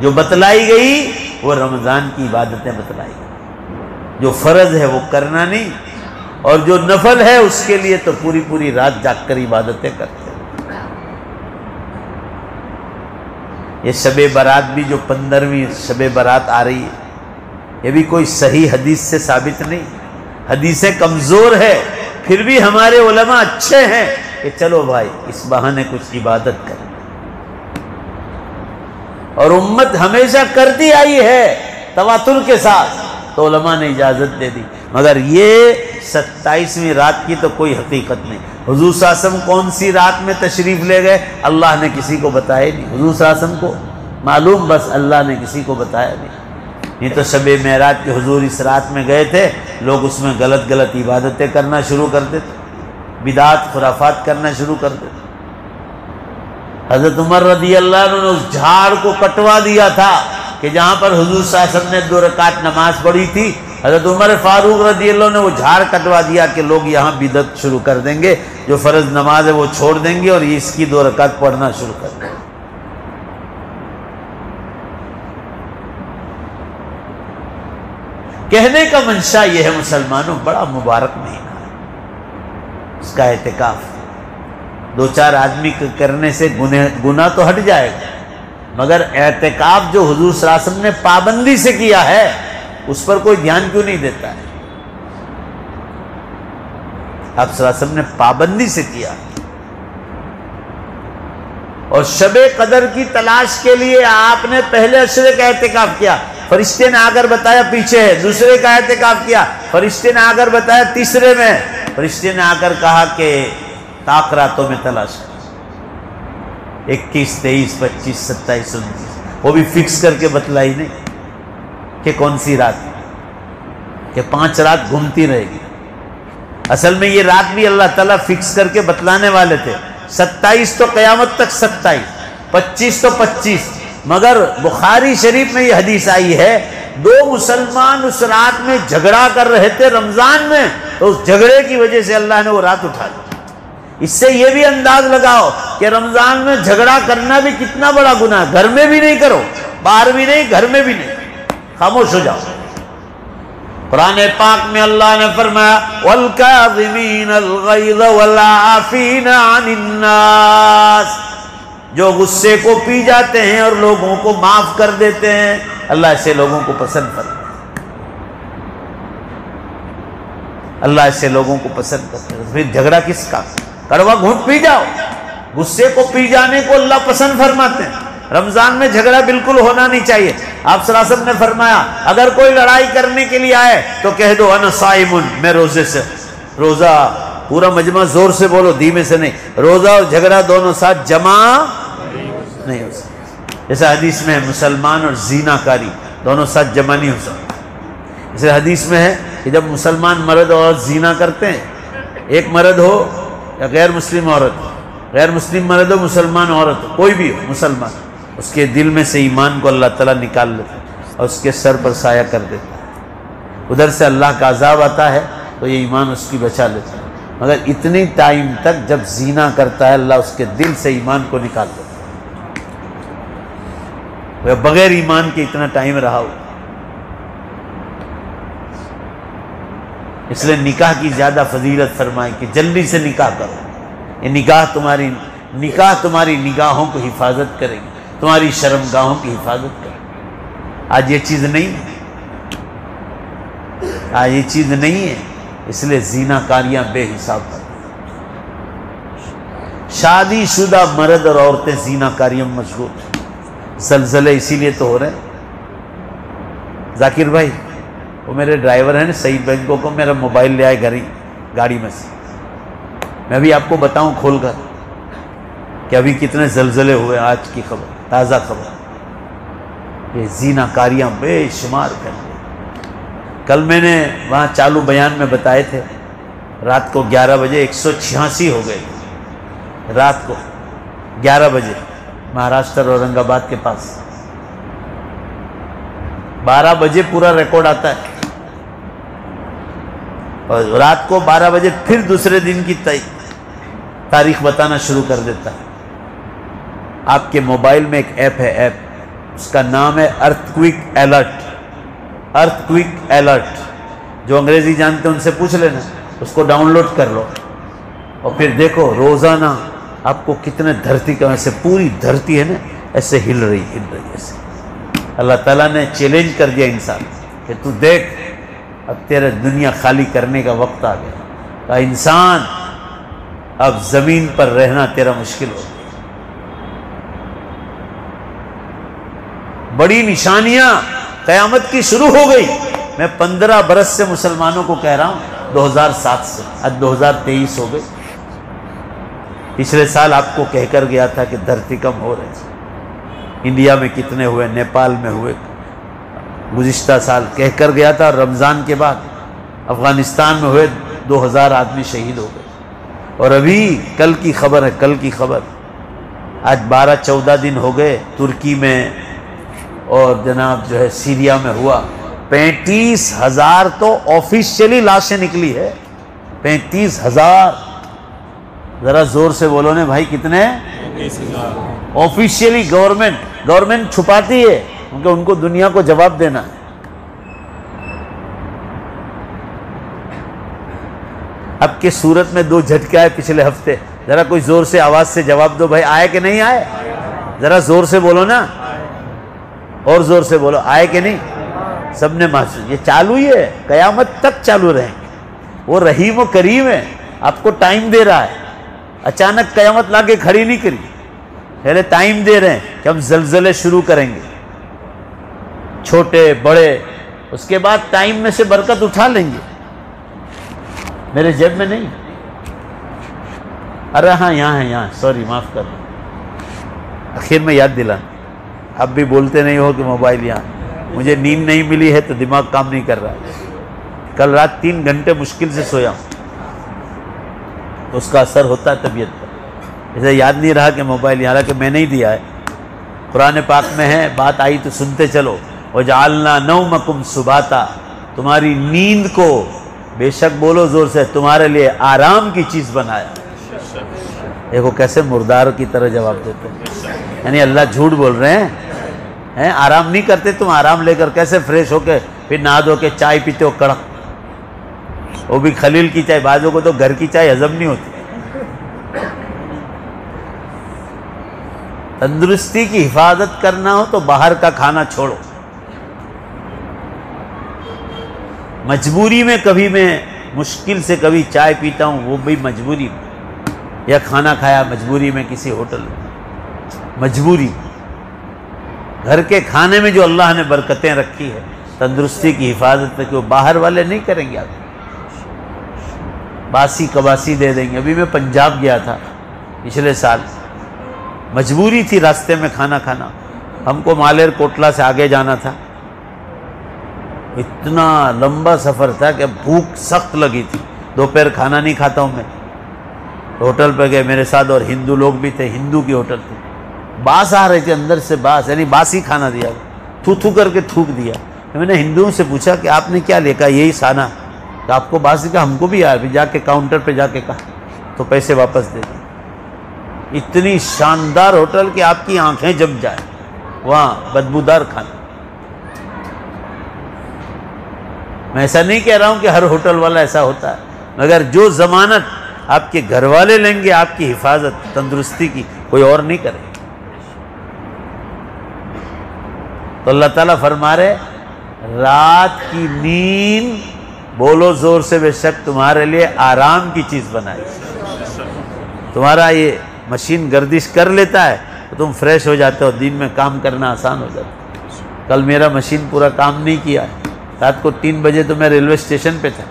جو بتلائی گئی وہ رمضان کی عبادتیں بتلائی گئی۔ جو فرض ہے وہ کرنا نہیں، اور جو نفل ہے اس کے لیے تو پوری پوری رات جاگ کر عبادتیں کرتے ہیں۔ یہ شب برات بھی جو 15ویں شب برات آ رہی ہے، یہ بھی کوئی صحیح حدیث سے ثابت نہیں، حدیثیں کمزور ہے، پھر بھی ہمارے علماء اچھے ہیں کہ چلو بھائی اس بہانے کچھ عبادت کریں، اور امت ہمیشہ کرتی آئی ہے تواتر کے ساتھ، تو علماء نے اجازت دے دی۔ مگر یہ 27ویں رات کی تو کوئی حقیقت نہیں۔ حضور صلی اللہ علیہ وسلم کون سی رات میں تشریف لے گئے اللہ نے کسی کو بتایا نہیں، حضور صلی اللہ علیہ وسلم کو معلوم، بس اللہ نے کسی کو بتایا نہیں۔ نہیں تو شب معراج کے حضور اس رات میں گئے تھے، لوگ اس میں غلط غلط عبادتیں کرنا شروع کرتے تھے، بدعات، خرافات کرنا شروع کرتے تھے۔ حضرت عمر رضی اللہ عنہ نے اس جھاڑ کو کٹوا دیا تھا کہ جہاں پر حضور صلی اللہ علیہ وسلم نے 2 رکعت نماز پڑھی تھی، حضرت عمر فاروق رضی اللہ عنہ نے وہ جھاڑ کٹوا دیا کہ لوگ یہاں بدعت شروع کر دیں گے، جو فرض نماز ہے وہ چھوڑ دیں گے اور یہ اس کی 2 رکعت پڑھنا شروع کر دیں گے۔ کہنے کا منشا یہ ہے مسلمانوں، بڑا مبارک مہینہ ہے، اس کا اعتکاف 2-4 آدمی کرنے سے گناہ تو ہٹ جائے گا، مگر اعتکاف جو حضور صلی اللہ علیہ وسلم نے پابندی سے کیا ہے اس پر کوئی دھیان کیوں نہیں دیتا ہے؟ آپ صلی اللہ علیہ وسلم نے پابندی سے کیا، اور شب قدر کی تلاش کے لیے آپ نے پہلے عشرے کا اعتکاف کیا، فرشتے نے آ کر بتایا پیچھے ہے، دوسرے کا اعتکاف کیا، فرشتے نے آ کر بتایا تیسرے میں، فرشتے نے آ کر کہا کہ طاق راتوں میں تلاش کر، 21، 23، 25، 27، 29، وہ بھی فکس کر کے بتلائی نہیں کہ کون سی رات، کہ 5 رات گھومتی رہے گی۔ اصل میں یہ رات بھی اللہ تعالیٰ فکس کر کے بتلانے والے تھے، 27 تو قیامت تک 27، 25 تو 25، مگر بخاری شریف میں یہ حدیث آئی ہے 2 مسلمان اس رات میں جھگڑا کر رہے تھے رمضان میں، تو اس جھگڑے کی وجہ سے اللہ نے وہ رات اٹھا دی۔ اس سے یہ بھی انداز لگاؤ کہ رمضان میں جھگڑا کرنا بھی کتنا بڑا گناہ ہے، گھر میں بھی نہیں کرو، باہر بھی نہیں، گھر میں بھی نہیں، خاموش ہو جاؤ۔ قرآن پاک میں اللہ نے فرمایا وَالْكَاظِمِينَ الْغَيْظَ وَالْعَافِينَ عَنِ النَّاسِ، جو غصے کو پی جاتے ہیں اور لوگوں کو معاف کر دیتے ہیں، اللہ ایسے لوگوں کو پسند کرتا ہے۔ اللہ ایسے لوگوں کو پسند کرتا ہے۔ پھر جھگڑا کس کا؟ کڑوا گھونٹ پی جاؤ، غصے کو پی جانے کو اللہ پسند فرماتے ہیں۔ رمضان میں جھگڑا بالکل ہونا نہیں چاہیے۔ آپ صلی اللہ علیہ وسلم نے فرمایا اگر کوئی لڑائی کرنے کے لیے آئے تو کہہ دو انا صائم، میں روزے سے، روزہ، پورا مجمع زور سے بولو، دھیمے سے نہیں۔ روزہ اور جھگڑا دونوں ساتھ جمع نہیں ہو سکتے۔ جیسے حدیث میں ہے مسلمان اور زنا کاری دونوں ساتھ جمع نہیں ہو سکتے۔ جیسے حدیث میں ہے کہ جب مسلمان مرد اور عورت زنا کرتے ہیں، ایک مرد ہو یا غیر مسلم عورت، غیر مسلم مرد ہو مسلمان عورت ہو، کوئی بھی ہو مسلمان، اس کے دل میں سے ایمان کو اللہ تعالیٰ نکال لیتا ہے اور اس کے سر پر سایہ کر دیتا ہے۔ ادھر سے اللہ کا عذاب آتا ہے تو یہ ایمان اس کی بچا لیتا ہے، مگر اتنی ٹائم تک جب زنا کرتا ہے اللہ اس کے دل سے ایمان کو نکال دیتا ہے، بغیر ایمان کے اتنا ٹائم رہا ہو۔ اس لیے نکاح کی زیادہ فضیلت فرمائی کہ جلدی سے نکاح کرو، یہ نکاح تمہاری نگاہوں کو حفاظت کرے گی، تمہاری شرمگاہوں کی حفاظت کرے گی۔ آج یہ چیز نہیں ہے، آج یہ چیز نہیں ہے، اس لیے زنا کاریاں بے حساب ہیں۔ شادی شدہ مرد اور عورتیں زنا کاریوں میں مشغول ہیں۔ زلزلے اسی لیے تو ہو رہے ہیں۔ ذاکر بھائی وہ میرے ڈرائیور ہیں نا سعید بینکوں کو، میرا موبائل لے آئے گاڑی میں سے، میں ابھی آپ کو بتاؤں کھول کر کہ ابھی کتنے زلزلے ہوئے۔ آج کی خبر، تازہ خبر، یہ زنا کاریاں بے شمار کر رہے۔ کل میں نے وہاں چالو بیان میں بتائے تھے رات کو 11 بجے 186 ہو گئے، رات کو 11 بجے مہاراشٹر اورنگ آباد کے پاس۔ 12 بجے پورا ریکارڈ آتا ہے اور رات کو 12 بجے پھر دوسرے دن کی تاریخ بتانا شروع کر دیتا ہے۔ آپ کے موبائل میں ایک ایپ ہے، ایپ اس کا نام ہے ارتھ کوئک الرٹ۔ ارتھ کوئک الرٹ، جو انگریزی جانتے ہیں ان سے پوچھ لینا، اس کو ڈاؤن لوڈ کر لو اور پھر دیکھو روزانہ آپ کو کتنے دھرتی کا، ایسے پوری دھرتی ہے نا ایسے ہل رہی ایسے۔ اللہ تعالیٰ نے چیلنج کر دیا انسان کہ تو دیکھ اب تیرے دنیا خالی کرنے کا وقت آ گیا، کہا انسان اب زمین پر رہنا تیرا مشکل ہو گیا۔ بڑی نشانیاں قیامت کی شروع ہو گئی۔ میں 15 برس سے مسلمانوں کو کہہ رہا ہوں، 2007 سے آج 2023 ہو گئے۔ پچھلے سال آپ کو کہہ کر گیا تھا کہ دھرتی کم ہو رہے، انڈیا میں کتنے ہوئے، نیپال میں ہوئے، گزشتہ سال کہہ کر گیا تھا۔ رمضان کے بعد افغانستان میں ہوئے 2000 آدمی شہید ہو گئے، اور ابھی کل کی خبر ہے، کل کی خبر، آج 12-14 دن ہو گئے ترکی میں اور جناب جو ہے سیریا میں ہوا، 35,000 تو آفیشیلی لاشیں نکلی ہے، 35,000۔ ذرا زور سے بولو نے بھائی، کتنے؟ آفیشیلی گورنمنٹ چھپاتی ہے کیونکہ ان کو دنیا کو جواب دینا ہے۔ اب کی صورت میں 2 جھٹکے آئے پچھلے ہفتے، ذرا کوئی زور سے آواز سے جواب دو بھائی، آئے کہ نہیں آئے؟ ذرا زور سے بولو نا، اور زور سے بولو، آئے کہ نہیں؟ سب نے محسوس، یہ چالو ہی ہے، قیامت تک چالو رہیں گے۔ وہ رحیم و کریم ہے، آپ کو ٹائم دے رہا ہے، اچانک قیامت لا کے کھڑی نہیں کری، پہلے ٹائم دے رہے ہیں کہ ہم زلزلے شروع کریں گے، چھوٹے بڑے، اس کے بعد ٹائم میں سے برکت اٹھا لیں گے۔ میرے جیب میں نہیں، ارے ہاں یہاں ہے، یہاں، سوری معاف کر دو، آخر میں یاد دلانا، اب بھی بولتے نہیں ہو کہ موبائل یہاں۔ مجھے نیند نہیں ملی ہے تو دماغ کام نہیں کر رہا ہے، کل رات 3 گھنٹے مشکل سے سویا ہوں، تو اس کا اثر ہوتا ہے طبیعت پر۔ اسے یاد نہیں رہا کہ موبائل، حالانکہ میں نہیں دیا ہے، قرآن پاک میں ہے، بات آئی تو سنتے چلو۔ وَجَعَلْنَا نَوْمَكُمْ سُبَاتًا، تمہاری نیند کو، بے شک بولو زور سے، تمہارے لیے آرام کی چیز بنایا۔ دیکھو کیسے مردار کی طرح جواب دیتے ہیں، یعنی اللہ جھوٹ بول رہے ہیں، آرام نہیں کرتے تم، آرام لے کر کیسے فریش ہو کے پھر نہا دھو کے چائے پیتے ہو کڑک، وہ بھی خلیل کی چائے، بعضوں کو تو گھر کی چائے ہضم نہیں ہوتی۔ تندرستی کی حفاظت کرنا ہو تو باہر کا کھانا چھوڑو۔ مجبوری میں کبھی میں مشکل سے کبھی چائے پیتا ہوں، وہ بھی مجبوری میں، یا کھانا کھایا مجبوری میں کسی ہوٹل میں، مجبوری میں۔ گھر کے کھانے میں جو اللہ نے برکتیں رکھی ہے تندرستی کی حفاظت میں، کہ وہ باہر والے نہیں کریں گے، آپ باسی کباسی دے دیں گے۔ ابھی میں پنجاب گیا تھا پچھلے سال، مجبوری تھی راستے میں کھانا کھانا، ہم کو مالیر کوٹلہ سے آگے جانا تھا، اتنا لمبا سفر تھا کہ بھوک سخت لگی تھی، دوپہر کھانا نہیں کھاتا ہوں میں۔ ہوٹل پہ گئے، میرے ساتھ اور ہندو لوگ بھی تھے، ہندو کی ہوٹل تھی، باس آ رہی تھی اندر سے، باس یعنی باسی کھانا دیا، تھو تھو کر کے تھوک دیا۔ میں نے ہندوؤں سے پوچھا کہ آپ نے کیا لے کہا یہی کھانا کہ آپ کو باسی کا، ہم کو بھی یار، جا کے کاؤنٹر پہ جا کے کہا تو پیسے واپس دے دیں۔ اتنی شاندار ہوٹل کہ آپ کی آنکھیں جم جائیں، وہاں بدبودار کھانا۔ میں ایسا نہیں کہہ رہا ہوں کہ ہر ہوٹل والا ایسا ہوتا ہے، مگر جو ضمانت آپ کے گھر والے لیں گے آپ کی حفاظت تندرستی کی، کوئی اور نہیں کرے۔ تو اللہ تعالیٰ فرما رہے رات کی نیند بولو زور سے، بے شک تمہارے لیے آرام کی چیز بنائی۔ تمہارا یہ مشین گردش کر لیتا ہے تو تم فریش ہو جاتے ہو، دن میں کام کرنا آسان ہو جاتا ہے۔ کل میرا مشین پورا کام نہیں کیا، رات کو 3 بجے تو میں ریلوے اسٹیشن پہ تھا،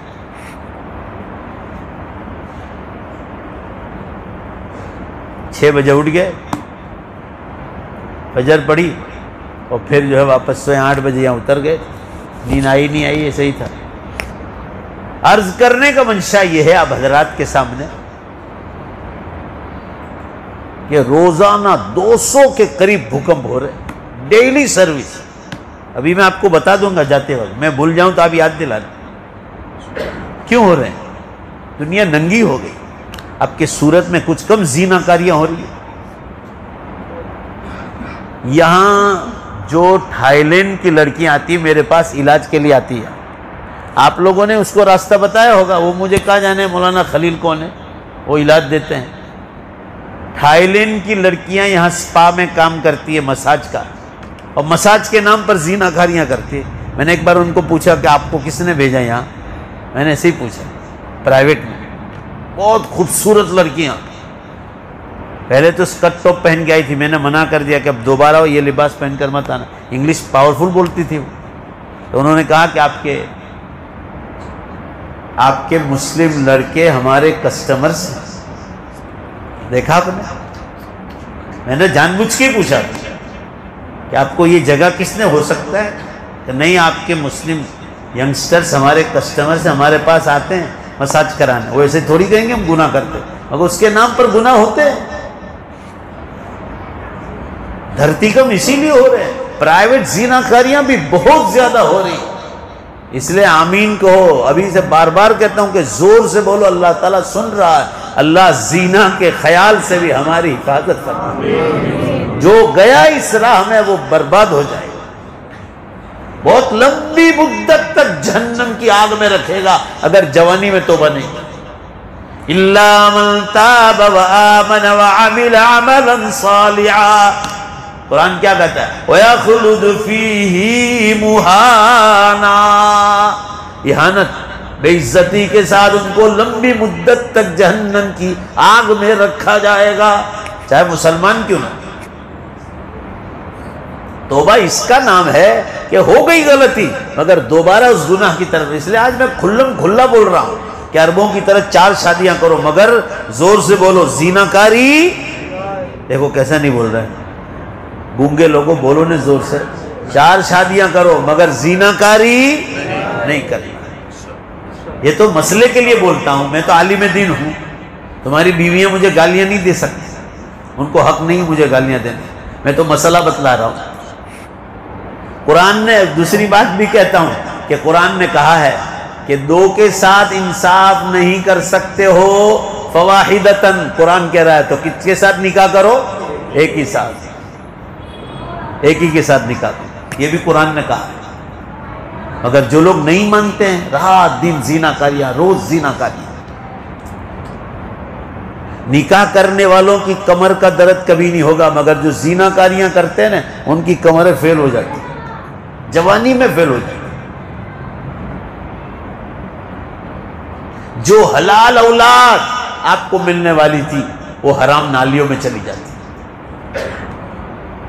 6 بجے اٹھ گئے، فجر پڑھی اور پھر جو ہے واپس سوئے، 8 بجے یہاں اتر گئے، نیند آئی نہیں آئی، ایسے ہی تھا۔ عرض کرنے کا منشا یہ ہے آپ حضرات کے سامنے کہ روزانہ 200 کے قریب بھوکمپ ہو رہے، ڈیلی سروس۔ ابھی میں آپ کو بتا دوں گا جاتے وقت، میں بھول جاؤں تو آپ یاد دلانا کیوں ہو رہے ہیں۔ دنیا ننگی ہو گئی، آپ کے صورت میں کچھ کم زینہ کاریاں ہو رہی ہیں۔ یہاں جو تھائی لینڈ کی لڑکیاں آتی ہیں میرے پاس علاج کے لیے آتی ہے، آپ لوگوں نے اس کو راستہ بتایا ہوگا، وہ مجھے کہا جانے مولانا خلیل کون ہے، وہ علاج دیتے ہیں۔ تھائی لینڈ کی لڑکیاں یہاں سپا میں کام کرتی ہے، مساج کا، اور مساج کے نام پر زینہ کاریاں کرتی ہے۔ میں نے ایک بار ان کو پوچھا کہ آپ کو کس نے بھیجا یہاں، میں نے ایسے ہی پوچھا، پرائیویٹ میں، بہت خوبصورت لڑکیاں، پہلے تو اسکرٹ ٹاپ پہن کے آئی تھی، میں نے منع کر دیا کہ اب دوبارہ یہ لباس پہن کر مت آنا، انگلش پاورفل بولتی تھی وہ۔ تو انہوں نے کہا کہ آپ کے مسلم لڑکے ہمارے کسٹمرز ہیں، دیکھا آپ نے؟ میں نے جان بوجھ کے پوچھا کہ آپ کو یہ جگہ کس نے ہو سکتا ہے، کہ نہیں آپ کے مسلم ینگسٹرز ہمارے کسٹمرز ہمارے پاس آتے ہیں مساج کرانے، وہ ایسے تھوڑی کہیں گے ہم گناہ کرتے، مگر اس کے نام پر گناہ ہوتے ہیں۔ دھرتی کم اسی لیے ہو رہے ہیں، پرائیویٹ زینہ کاریاں بھی بہت زیادہ ہو رہی ہیں، اس لیے آمین کہو۔ ابھی سے بار بار کہتا ہوں کہ زور سے بولو، اللہ تعالیٰ سن رہا ہے، اللہ زینہ کے خیال سے بھی ہماری حفاظت فرمائے، جو گیا اس راہ میں وہ برباد ہو جائے، بہت لمبی مدت تک جہنم کی آگ میں رکھے گا اگر جوانی میں توبہ نہیں کی۔ إِلَّا مَن تَابَ وَآمَنَ وَعَمِلَ عَمَلًا صَالِحًا، قرآن کیا کہتا ہے؟ وَيَخْلُدُ فِيهِ مُهَانًا، اہانت بے عزتی کے ساتھ ان کو لمبی مدت تک جہنم کی آگ میں رکھا جائے گا، چاہے مسلمان کیوں نہ۔ توبہ اس کا نام ہے کہ ہو گئی غلطی مگر دوبارہ اس گناہ کی طرف، اس لیے آج میں کھلم کھلا بول رہا ہوں کہ عربوں کی طرح 4 شادیاں کرو، مگر زور سے بولو زینہ کاری، دیکھو کیسا نہیں بول رہے ہیں گونگے لوگوں، بولو نے زور سے، 4 شادیاں کرو مگر زینہ کاری نہیں کرنا۔ یہ تو مسئلے کے لیے بولتا ہوں، میں تو عالم دین ہوں، تمہاری بیویاں مجھے گالیاں نہیں دے سکتی، ان کو حق نہیں مجھے گالیاں دینے، میں تو مسئلہ بتلا رہا ہوں۔ قرآن نے دوسری بات بھی کہتا ہوں کہ قرآن نے کہا ہے کہ 2 کے ساتھ انصاف نہیں کر سکتے ہو فواحدتن، قرآن کہہ رہا ہے تو کس کے ساتھ نکاح کرو؟ ایک ہی ساتھ، ایک ہی کے ساتھ نکاح کرو، یہ بھی قرآن نے کہا۔ مگر جو لوگ نہیں مانتے ہیں رات دن زنا کاریاں، روز زنا کاریاں. نکاح کرنے والوں کی کمر کا درد کبھی نہیں ہوگا، مگر جو زنا کاریاں کرتے ہیں نا ان کی کمریں فیل ہو جاتی ہیں، جوانی میں فیل ہو جاتی ہیں. جو حلال اولاد آپ کو ملنے والی تھی وہ حرام نالیوں میں چلی جاتی.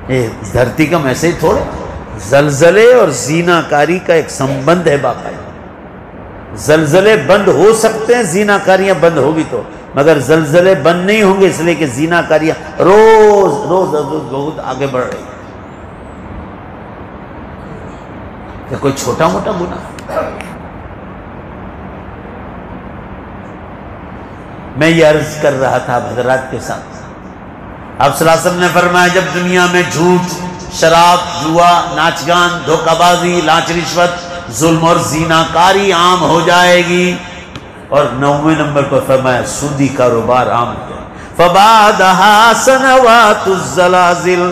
یہ دھرتی کا ایسے ہی تھوڑا زلزلے اور زنا کاری کا ایک سمبند ہے باقاعدہ. زلزلے بند ہو سکتے ہیں زنا کاریاں بند ہوگی تو، مگر زلزلے بند نہیں ہوں گے اس لیے کہ زنا کاریاں روز روز روز بہت آگے بڑھ رہی ہیں. کہ کوئی چھوٹا موٹا گناہ. میں یہ عرض کر رہا تھا حضرات کے ساتھ، آپ صلی اللہ علیہ وسلم نے فرمایا جب دنیا میں جھوٹ، شراب، جوا، ناچ گان، دھوکہ بازی، لانچ رشوت، ظلم اور زنا کاری عام ہو جائے گی، اور 9ویں نمبر پر فرمایا سودی کاروبار عام ہو جائے گا. فبعدها سنوات الزلازل،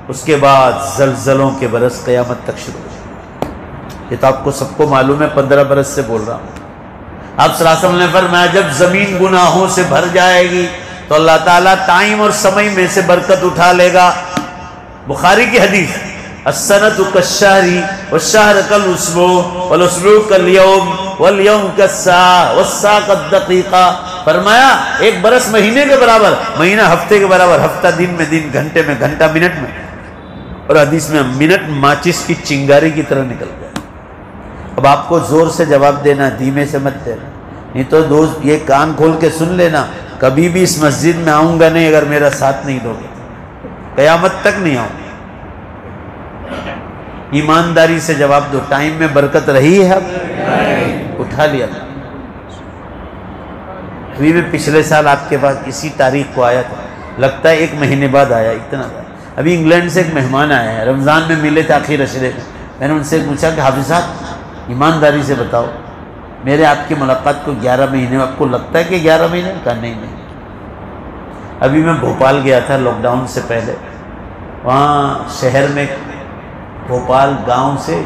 اس کے بعد زلزلوں کے برس قیامت تک شروع ہو جائے. یہ تو آپ کو سب کو معلوم ہے، 15 برس سے بول رہا ہوں. آپ صلی اللہ علیہ وسلم نے فرمایا جب زمین گناہوں سے بھر جائے گی تو اللہ تعالیٰ ٹائم اور سمے میں سے برکت اٹھا لے گا. بخاری کی حدیث، السنۃ کالشہر والشہر کالاسبوع والاسبوع کالیوم والیوم کالساعہ والساعہ کالدقیقہ. فرمایا ایک برس مہینے کے برابر، مہینہ ہفتے کے برابر، ہفتہ دن میں دن، گھنٹے میں گھنٹہ، منٹ میں. اور حدیث میں منٹ ماچس کی چنگاری کی طرح نکل گیا. اب آپ کو زور سے جواب دینا، دھیمے سے مت دینا. نہیں تو دوست یہ کان کھول کے سن لینا، کبھی بھی اس مسجد میں آؤں گا نہیں اگر میرا ساتھ نہیں دو گے، قیامت تک نہیں آؤں. ایمانداری سے جواب دو. ٹائم میں برکت رہی ہے؟ اب اٹھا لیا. ابھی میں پچھلے سال آپ کے پاس اسی تاریخ کو آیا تھا، لگتا ہے 1 مہینے بعد آیا، اتنا تھا. ابھی انگلینڈ سے ایک مہمان آئے ہیں، رمضان میں ملے تھے آخر اشرے میں. میں نے ان سے پوچھا کہ حافظ صاحب ایمانداری سے بتاؤ، میرے آپ کی ملاقات کو 11 مہینے، آپ کو لگتا ہے کہ 11 مہینے؟ کہا نہیں. ابھی میں بھوپال گیا تھا لاک ڈاؤن سے پہلے، وہاں شہر میں بھوپال گاؤں سے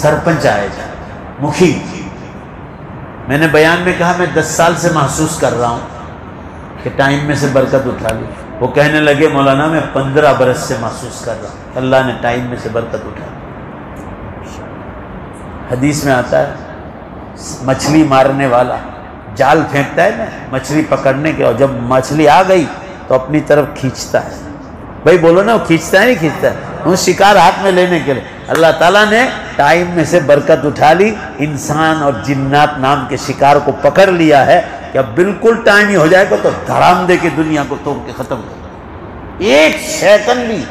سرپنچ آئے تھے، مکھی. میں نے بیان میں کہا میں 10 سال سے محسوس کر رہا ہوں کہ ٹائم میں سے برکت اٹھا لی. وہ کہنے لگے مولانا میں 15 برس سے محسوس کر رہا ہوں اللہ نے ٹائم میں سے برکت اٹھا لی. حدیث میں آتا ہے مچھلی مارنے والا جال پھینکتا ہے نا مچھلی پکڑنے کے، اور جب مچھلی آ گئی تو اپنی طرف کھینچتا ہے. بھائی بولو نا، وہ کھینچتا ہے نہیں کھینچتا ہے، وہ شکار ہاتھ میں لینے کے لیے. اللہ تعالیٰ نے ٹائم میں سے برکت اٹھا لی، انسان اور جنات نام کے شکار کو پکڑ لیا ہے کہ اب بالکل ٹائم ہی ہو جائے گا تو دھڑام دے کے دنیا کو توڑ کے ختم کر دو. 1 سیکنڈ بھی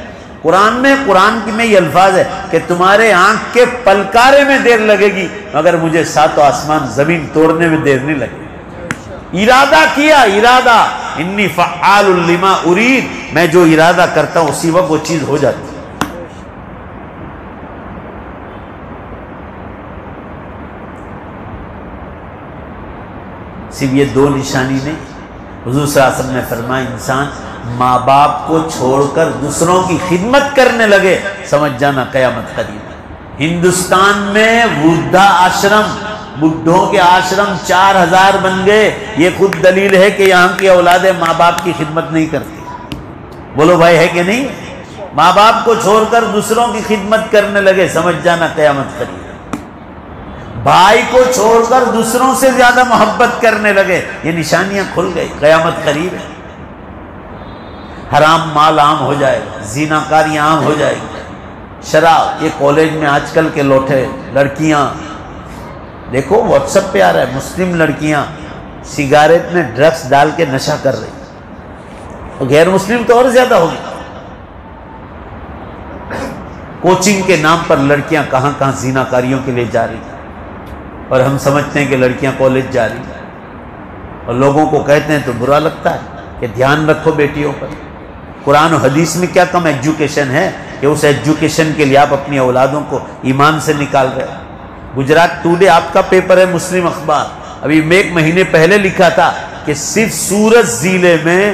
قرآن کی میں یہ الفاظ ہے کہ تمہارے آنکھ کے پلکارے میں دیر لگے گی مگر مجھے 7 آسمان زمین توڑنے میں دیر نہیں لگے. ارادہ کیا، ارادہ، انی فعال لما ارید، میں جو ارادہ کرتا ہوں اسی وقت وہ چیز ہو جاتی ہے. صرف یہ 2 نشانی نہیں، حضور صلی اللہ علیہ وسلم نے فرمایا انسان ماں باپ کو چھوڑ کر دوسروں کی خدمت کرنے لگے سمجھ جانا قیامت قریب ہے. ہندوستان میں وردھا آشرم، بڈھوں کے آشرم 4000 بن گئے. یہ خود دلیل ہے کہ یہاں کی اولادیں ماں باپ کی خدمت نہیں کرتی. بولو بھائی ہے کہ نہیں؟ ماں باپ کو چھوڑ کر دوسروں کی خدمت کرنے لگے سمجھ جانا قیامت قریب ہے. بھائی کو چھوڑ کر دوسروں سے زیادہ محبت کرنے لگے، یہ نشانیاں کھل گئی، قیامت قریب ہے. حرام مال عام ہو جائے گا، زنا کاری عام ہو جائے گی، شراب. یہ کالج میں آج کل کے لوٹے لڑکیاں دیکھو واٹس ایپ پہ آ رہا ہے، مسلم لڑکیاں سگریٹ میں ڈرگس ڈال کے نشہ کر رہی، اور غیر مسلم تو اور زیادہ ہوگی. کوچنگ کے نام پر لڑکیاں کہاں کہاں زنا کاریوں کے لیے جا رہی ہیں، اور ہم سمجھتے ہیں کہ لڑکیاں کالج جا رہی ہیں، اور لوگوں کو کہتے ہیں تو برا لگتا ہے کہ دھیان رکھو بیٹیوں پر. قرآن و حدیث میں کیا کم ایجوکیشن ہے کہ اس ایجوکیشن کے لیے آپ اپنی اولادوں کو ایمان سے نکال رہے ہیں. گجرات ٹوڈے آپ کا پیپر ہے، مسلم اخبار، ابھی میں 1 مہینے پہلے لکھا تھا کہ صرف سورت ضلع میں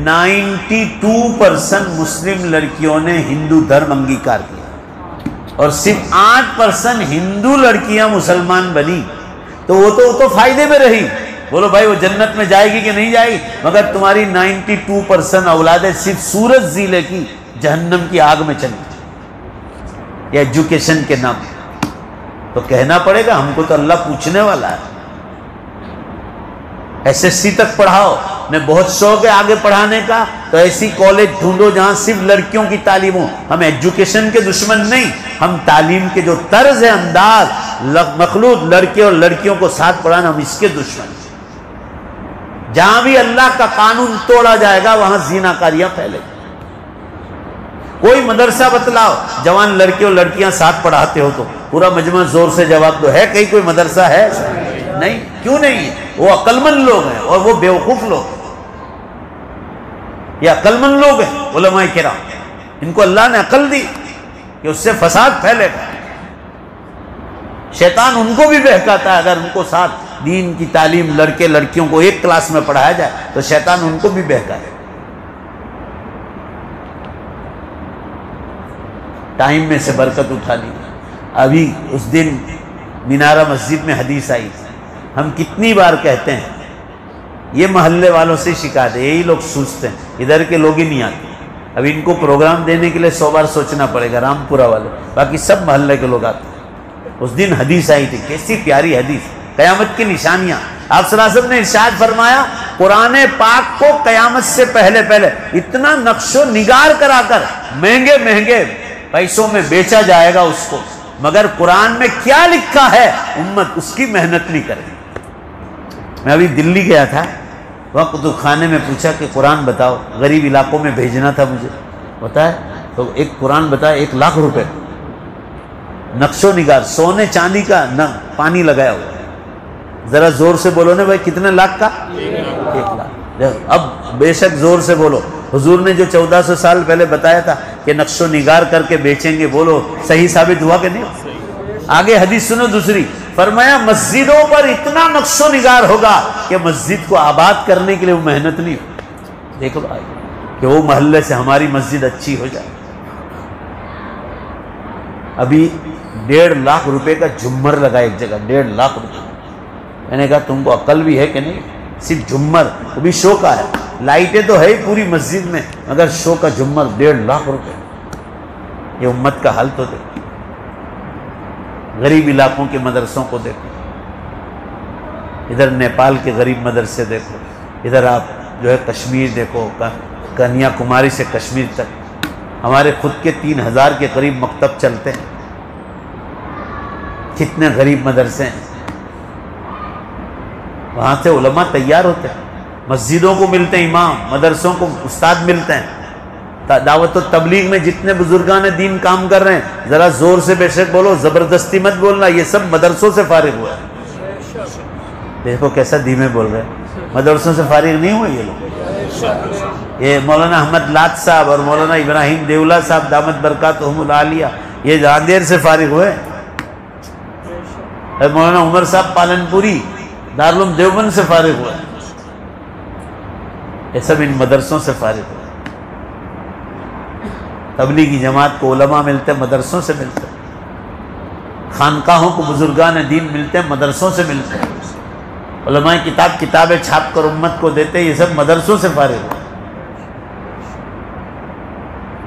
92% مسلم لڑکیوں نے ہندو دھرم انگیکار کیا. اور صرف 8% ہندو لڑکیاں مسلمان بنی، تو وہ تو فائدے میں رہی. بولو بھائی وہ جنت میں جائے گی کہ نہیں جائے گی؟ مگر تمہاری 92% اولادیں صرف سورج ضلع کی جہنم کی آگ میں چلی یا ایجوکیشن کے نام. تو کہنا پڑے گا ہم کو تو اللہ پوچھنے والا ہے. SSC تک پڑھاؤ، میں بہت شوق ہے آگے پڑھانے کا، تو ایسی کالج ڈھونڈو جہاں صرف لڑکیوں کی تعلیم ہو. ہم ایجوکیشن کے دشمن نہیں، ہم تعلیم کے جو طرز ہے، انداز، مخلوط لڑکے اور لڑکیوں کو ساتھ پڑھانا، ہم اس کے دشمن. جہاں بھی اللہ کا قانون توڑا جائے گا وہاں زنا کاریاں پھیلے گی. کوئی مدرسہ بتلاؤ جوان لڑکے اور لڑکیاں ساتھ پڑھاتے ہو تو پورا مجمع زور سے جواب دو. ہے کہیں کوئی مدرسہ ہے؟ نہیں. کیوں نہیں؟ وہ عقل مند لوگ ہیں اور وہ بیوقوف لوگ ہیں. یہ عقل مند لوگ ہیں علماء کرام، ان کو اللہ نے عقل دی کہ اس سے فساد پھیلے گا. شیطان ان کو بھی بہکاتا ہے. اگر ان کو ساتھ دین کی تعلیم لڑکے لڑکیوں کو ایک کلاس میں پڑھایا جائے تو شیطان ان کو بھی بہکائے. ٹائم میں سے برکت اٹھا لی. ابھی اس دن مینارہ مسجد میں حدیث آئی، ہم کتنی بار کہتے ہیں، یہ محلے والوں سے شکایت ہے، یہی لوگ سوچتے ہیں، ادھر کے لوگ ہی نہیں آتے. اب ان کو پروگرام دینے کے لیے 100 بار سوچنا پڑے گا، رام پورہ والے، باقی سب محلے کے لوگ آتے ہیں. اس دن حدیث آئی تھی، کیسی پیاری حدیث، قیامت کی نشانیاں. آپ صلی اللہ علیہ وسلم نے ارشاد فرمایا قرآن پاک کو قیامت سے پہلے اتنا نقش و نگار کرا کر مہنگے مہنگے پیسوں میں بیچا جائے گا اس کو، مگر قرآن میں کیا لکھا ہے امت اس کی محنت نہیں کرے. میں ابھی دلی گیا تھا، وہاں کتب خانے میں پوچھا کہ قرآن بتاؤ، غریب علاقوں میں بھیجنا تھا مجھے، بتائے تو ایک قرآن بتایا 1 لاکھ روپے، نقش و نگار، سونے چاندی کا نہ پانی لگایا ہوا. ذرا زور سے بولو نا بھائی، کتنے لاکھ کا؟ 1 لاکھ. اب بے شک زور سے بولو، حضور نے جو 1400 سال پہلے بتایا تھا کہ نقش و نگار کر کے بیچیں گے، بولو صحیح ثابت ہوا کہ نہیں؟ آگے حدیث سنو دوسری، فرمایا مسجدوں پر اتنا نقش و نگار ہوگا کہ مسجد کو آباد کرنے کے لیے وہ محنت نہیں ہو. دیکھو بھائی کہ وہ محلے سے ہماری مسجد اچھی ہو جائے. ابھی 1.5 لاکھ روپے کا جھمر لگا ایک جگہ، 1.5 لاکھ روپے. میں نے کہا تم کو عقل بھی ہے کہ نہیں؟ صرف جھمر، وہ بھی شو کا ہے، لائٹیں تو ہے ہی پوری مسجد میں، مگر شو کا جھمر 1.5 لاکھ روپے. یہ امت کا حال تو دیکھو. غریب علاقوں کے مدرسوں کو دیکھو، ادھر نیپال کے غریب مدرسے دیکھو، ادھر آپ جو ہے کشمیر دیکھو، کنیا کماری سے کشمیر تک ہمارے خود کے 3000 کے قریب مکتب چلتے ہیں. کتنے غریب مدرسے ہیں، وہاں سے علماء تیار ہوتے ہیں، مسجدوں کو ملتے ہیں امام، مدرسوں کو استاد ملتے ہیں. دعوت و تبلیغ میں جتنے بزرگان دین کام کر رہے ہیں، ذرا زور سے بے شک بولو، زبردستی مت بولنا، یہ سب مدرسوں سے فارغ ہوا ہے. دیکھو کیسا دھیمے بول رہے ہیں، مدرسوں سے فارغ نہیں ہوئے یہ لوگ. یہ مولانا احمد لات صاحب اور مولانا ابراہیم دیولا صاحب دامت برکاتہم العالیہ یہ راندیر سے فارغ ہوئے. مولانا عمر صاحب پالن پوری دارالعلوم دیوبند سے فارغ ہوئے. یہ سب ان مدرسوں سے فارغ ہوئے. تبلیغی جماعت کو علماء ملتے ہیں، مدرسوں سے ملتے ہیں. خانقاہوں کو بزرگان دین ملتے ہیں، مدرسوں سے ملتے ہیں. علماء کتابیں چھاپ کر امت کو دیتے ہیں، یہ سب مدرسوں سے فارغ ہوئے.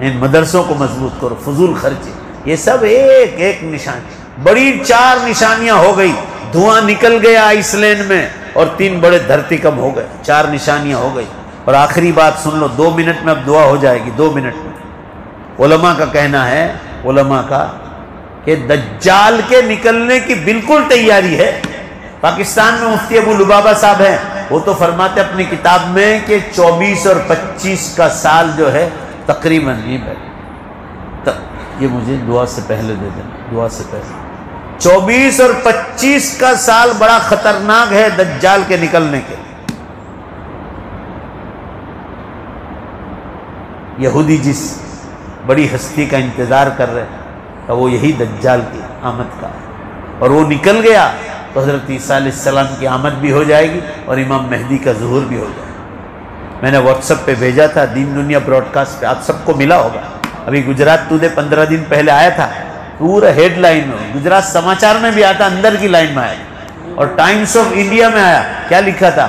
ان مدرسوں کو مضبوط کرو، فضول خرچی. یہ سب ایک ایک نشانی، بڑی 4 نشانیاں ہو گئی. دھواں نکل گیا آئس لینڈ میں اور 3 بڑے دھرتی کم ہو گئے، 4 نشانیاں ہو گئی. اور آخری بات سن لو، 2 منٹ میں اب دعا ہو جائے گی. 2 منٹ میں علماء کا کہنا ہے، علماء کا کہ دجال کے نکلنے کی بالکل تیاری ہے. پاکستان میں مفتی ابو لبابہ صاحب ہیں، وہ تو فرماتے اپنی کتاب میں کہ 24 اور 25 کا سال جو ہے تقریباً یہ مجھے دعا سے پہلے دے دینا، دعا سے پہلے 24 اور 25 کا سال بڑا خطرناک ہے دجال کے نکلنے کے. یہودی جس بڑی ہستی کا انتظار کر رہے ہیں وہ یہی دجال کی آمد کا ہے، اور وہ نکل گیا تو حضرت عیسیٰ علیہ السلام کی آمد بھی ہو جائے گی اور امام مہدی کا ظہور بھی ہو جائے گا. میں نے واٹس ایپ پہ بھیجا تھا، دین دنیا براڈ کاسٹ پہ، آپ سب کو ملا ہوگا. ابھی گجرات ٹوڈے 15 دن پہلے آیا تھا، پورا ہیڈ لائن میں، گجرات سماچار میں بھی آتا، اندر کی لائن میں آیا، اور ٹائمز آف انڈیا میں آیا، کیا لکھا تھا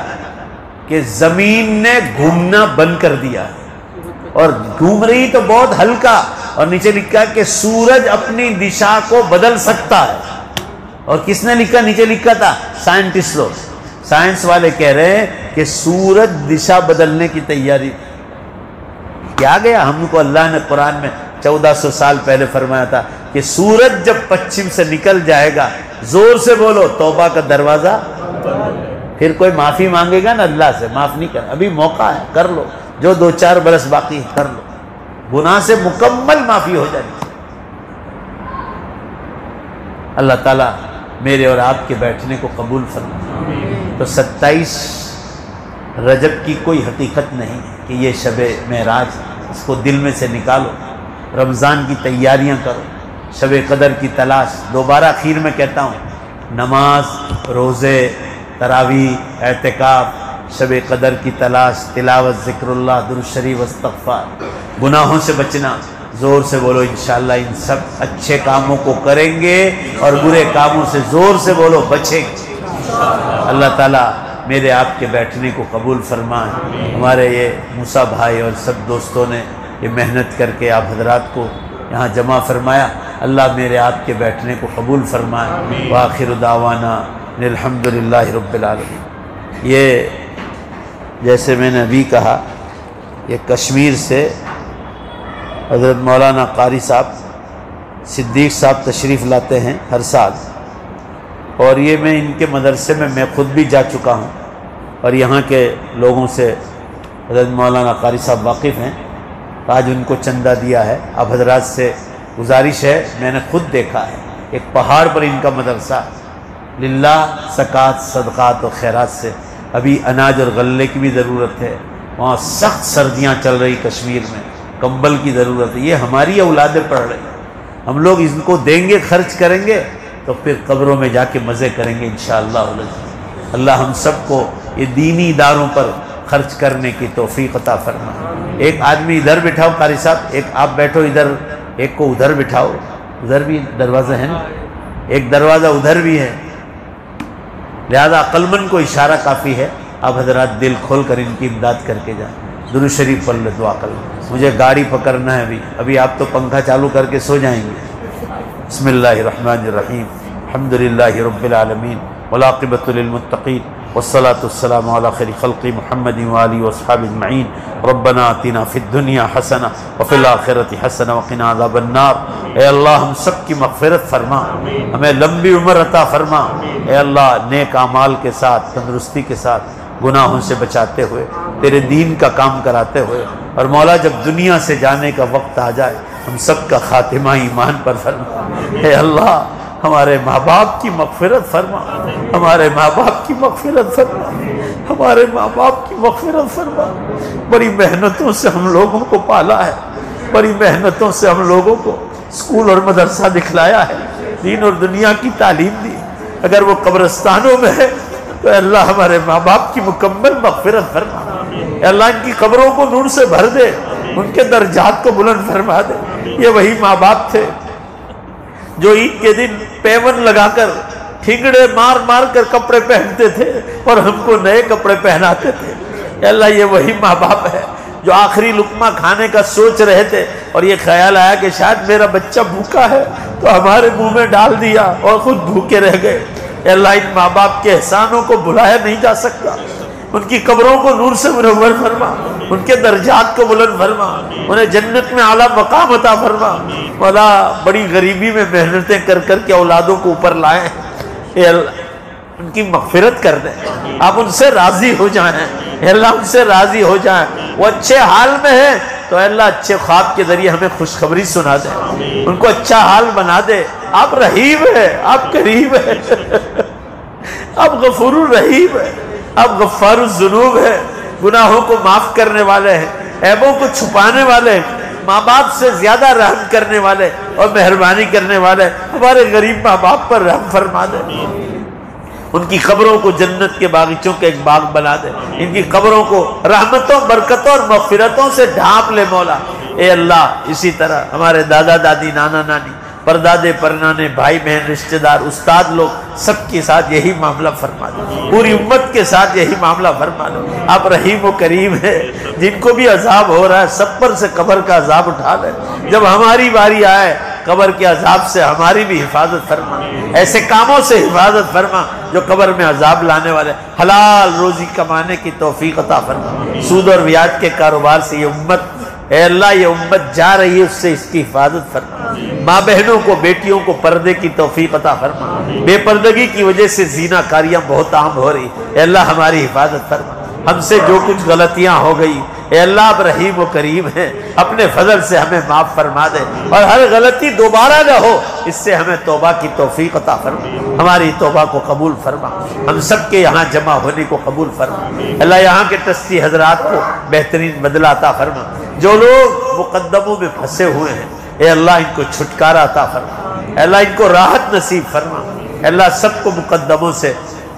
کہ زمین نے گھومنا بند کر دیا اور گھوم رہی تو بہت ہلکا، اور نیچے لکھا کہ سورج اپنی دشا کو بدل سکتا ہے. اور کس نے لکھا؟ نیچے لکھا تھا سائنٹسٹ لوگ، سائنس والے کہہ رہے ہیں کہ سورج دشا بدلنے کی تیاری. کیا گیا ہم کو اللہ نے قرآن میں 1400 سال پہلے فرمایا تھا کہ سورج جب پچھم سے نکل جائے گا، زور سے بولو توبہ کا دروازہ. پھر کوئی معافی مانگے گا نا اللہ سے، معاف نہیں کر، ابھی موقع ہے، کر لو، جو 2-4 برس باقی ہے کر لو، گناہ سے مکمل معافی ہو جائے گی. اللہ تعالیٰ میرے اور آپ کے بیٹھنے کو قبول فرمائے. تو 27 رجب کی کوئی حقیقت نہیں کہ یہ شب معراج، اس کو دل میں سے نکالو، رمضان کی تیاریاں کرو، شب قدر کی تلاش. دوبارہ اخیر میں کہتا ہوں، نماز، روزے، تراویح، اعتکاف، شب قدر کی تلاش، تلاوت، ذکر اللہ، درود شریف، استغفار، گناہوں سے بچنا. زور سے بولو انشاءاللہ ان سب اچھے کاموں کو کریں گے اور برے کاموں سے زور سے بولو بچیں گے. اللہ تعالیٰ میرے آپ کے بیٹھنے کو قبول فرمائے. ہمارے یہ موسیٰ بھائی اور سب دوستوں نے یہ محنت کر کے آپ حضرات کو یہاں جمع فرمایا. اللہ میرے آپ کے بیٹھنے کو قبول فرمائے. وآخر دعوانا الحمدللہ رب العالمین. یہ جیسے میں نے ابھی کہا، یہ کشمیر سے حضرت مولانا قاری صاحب صدیق صاحب تشریف لاتے ہیں ہر سال، اور یہ میں ان کے مدرسے میں خود بھی جا چکا ہوں، اور یہاں کے لوگوں سے حضرت مولانا قاری صاحب واقف ہیں. آج ان کو چندہ دیا ہے. آپ حضرات سے گزارش ہے، میں نے خود دیکھا ہے، ایک پہاڑ پر ان کا مدرسہ، للہ زکوٰۃ، صدقات و خیرات سے. ابھی اناج اور غلے کی بھی ضرورت ہے، وہاں سخت سردیاں چل رہی کشمیر میں، کمبل کی ضرورت ہے. یہ ہماری اولادیں پڑھ رہی ہیں، ہم لوگ ان کو دیں گے، خرچ کریں گے تو پھر قبروں میں جا کے مزے کریں گے انشاءاللہ. اللہ ہم سب کو یہ دینی اداروں پر خرچ کرنے کی توفیق عطا فرمائے. ایک آدمی ادھر بٹھاؤ قاری صاحب، ایک آپ بیٹھو ادھر، ایک کو ادھر بٹھاؤ، ادھر بھی دروازہ ہے نا، ایک دروازہ ادھر بھی ہے، لہذا عقل مند کو اشارہ کافی ہے. آپ حضرات دل کھول کر ان کی امداد کر کے جائیں. درود شریف پڑھ لے، دعا کر لیں. مجھے گاڑی پکڑنا ہے ابھی آپ تو پنکھا چالو کر کے سو جائیں گے. بسم اللہ الرحمن الرحیم. الحمدللہ رب العالمین والعاقبۃ للمتقین والصلاة والسلام علی خیر خلق محمد وآلہ واصحابہ اجمعین. ربنا آتنا فی الدنیا حسنہ وفی الآخرۃ حسنہ وقنا عذاب النار. اے اللہ ہم سب کی مغفرت فرما، ہمیں لمبی عمر عطا فرما. اے اللہ نیک اعمال کے ساتھ، تندرستی کے ساتھ، گناہوں سے بچاتے ہوئے، تیرے دین کا کام کراتے ہوئے، اور مولا جب دنیا سے جانے کا وقت آ جائے ہم سب کا خاتمہ ایمان پر فرما. اے اللہ ہمارے ماں باپ کی مغفرت فرما، ہمارے ماں باپ کی مغفرت فرما، ہمارے ماں باپ کی مغفرت فرما. بڑی محنتوں سے ہم لوگوں کو پالا ہے، بڑی محنتوں سے ہم لوگوں کو اسکول اور مدرسہ دکھلایا ہے، دین اور دنیا کی تعلیم دی. اگر وہ قبرستانوں میں ہے تو اللہ ہمارے ماں باپ کی مکمل مغفرت فرما. اے اللہ ان کی قبروں کو نور سے بھر دے، ان کے درجات کو بلند فرما دے. یہ وہی ماں باپ تھے جو عید کے دن پیون لگا کر، ٹھنگڑے مار مار کر کپڑے پہنتے تھے اور ہم کو نئے کپڑے پہناتے تھے. اے اللہ یہ وہی ماں باپ ہے جو آخری لقمہ کھانے کا سوچ رہے تھے اور یہ خیال آیا کہ شاید میرا بچہ بھوکا ہے تو ہمارے منہ میں ڈال دیا اور خود بھوکے رہ گئے. اے اللہ ان ماں باپ کے احسانوں کو بھلایا نہیں جا سکتا. ان کی قبروں کو نور سے منور فرما، ان کے درجات کو بلند فرما، انہیں جنت میں اعلیٰ مقام عطا فرما. مولا بڑی غریبی میں محنتیں کر کر کے اولادوں کو اوپر لائے ہیں. اے اللہ ان کی مغفرت کر دیں، آپ ان سے راضی ہو جائیں. اے اللہ ان سے راضی ہو جائیں. وہ اچھے حال میں ہیں تو اے اللہ اچھے خواب کے ذریعے ہمیں خوشخبری سنا دیں، ان کو اچھا حال بنا دے. آپ رحیم ہیں، آپ کریم ہیں، آپ غفور الرحیم ہیں، آپ غفار الذنوب ہیں، گناہوں کو معاف کرنے والے ہیں، عیبوں کو چھپانے والے ہیں، ماں باپ سے زیادہ رحم کرنے والے اور مہربانی کرنے والے. ہمارے غریب ماں باپ پر رحم فرما دے، ان کی قبروں کو جنت کے باغیچوں کے ایک باغ بنا دے، ان کی قبروں کو رحمتوں، برکتوں اور مغفرتوں سے ڈھانپ لے مولا. اے اللہ اسی طرح ہمارے دادا دادی، نانا نانی، پردادے پرنانے، بھائی بہن، رشتہ دار، استاد لوگ، سب کے ساتھ یہی معاملہ فرما دو، پوری امت کے ساتھ یہی معاملہ فرما دو۔ آپ رحیم و کریم ہے، جن کو بھی عذاب ہو رہا ہے سب پر سے قبر کا عذاب اٹھا لے، جب ہماری باری آئے قبر کے عذاب سے ہماری بھی حفاظت فرما، ایسے کاموں سے حفاظت فرما جو قبر میں عذاب لانے والے، حلال روزی کمانے کی توفیق عطا فرما، سود اور بیعت کے کاروبار سے یہ امت، اے اللہ یہ امت جا رہی ہے اس سے اس کی حفاظت فرما، ماں بہنوں کو، بیٹیوں کو پردے کی توفیق عطا فرما، بے پردگی کی وجہ سے زنا کاریاں بہت عام ہو رہی، اے اللہ ہماری حفاظت فرما، ہم سے جو کچھ غلطیاں ہو گئی اے اللہ آپ رحیم و کریم ہیں، اپنے فضل سے ہمیں معاف فرما دے، اور ہر غلطی دوبارہ نہ ہو، اس سے ہمیں توبہ کی توفیق عطا فرما، ہماری توبہ کو قبول فرما، ہم سب کے یہاں جمع ہونے کو قبول فرما، اللہ یہاں کے ٹرسٹی حضرات کو بہترین بدلہ عطا فرما، جو لوگ مقدموں میں پھنسے ہوئے ہیں اے اللہ ان کو چھٹکارا عطا فرما، اے اللہ ان کو راحت نصیب فرما، اے اللہ سب کو مقدموں سے،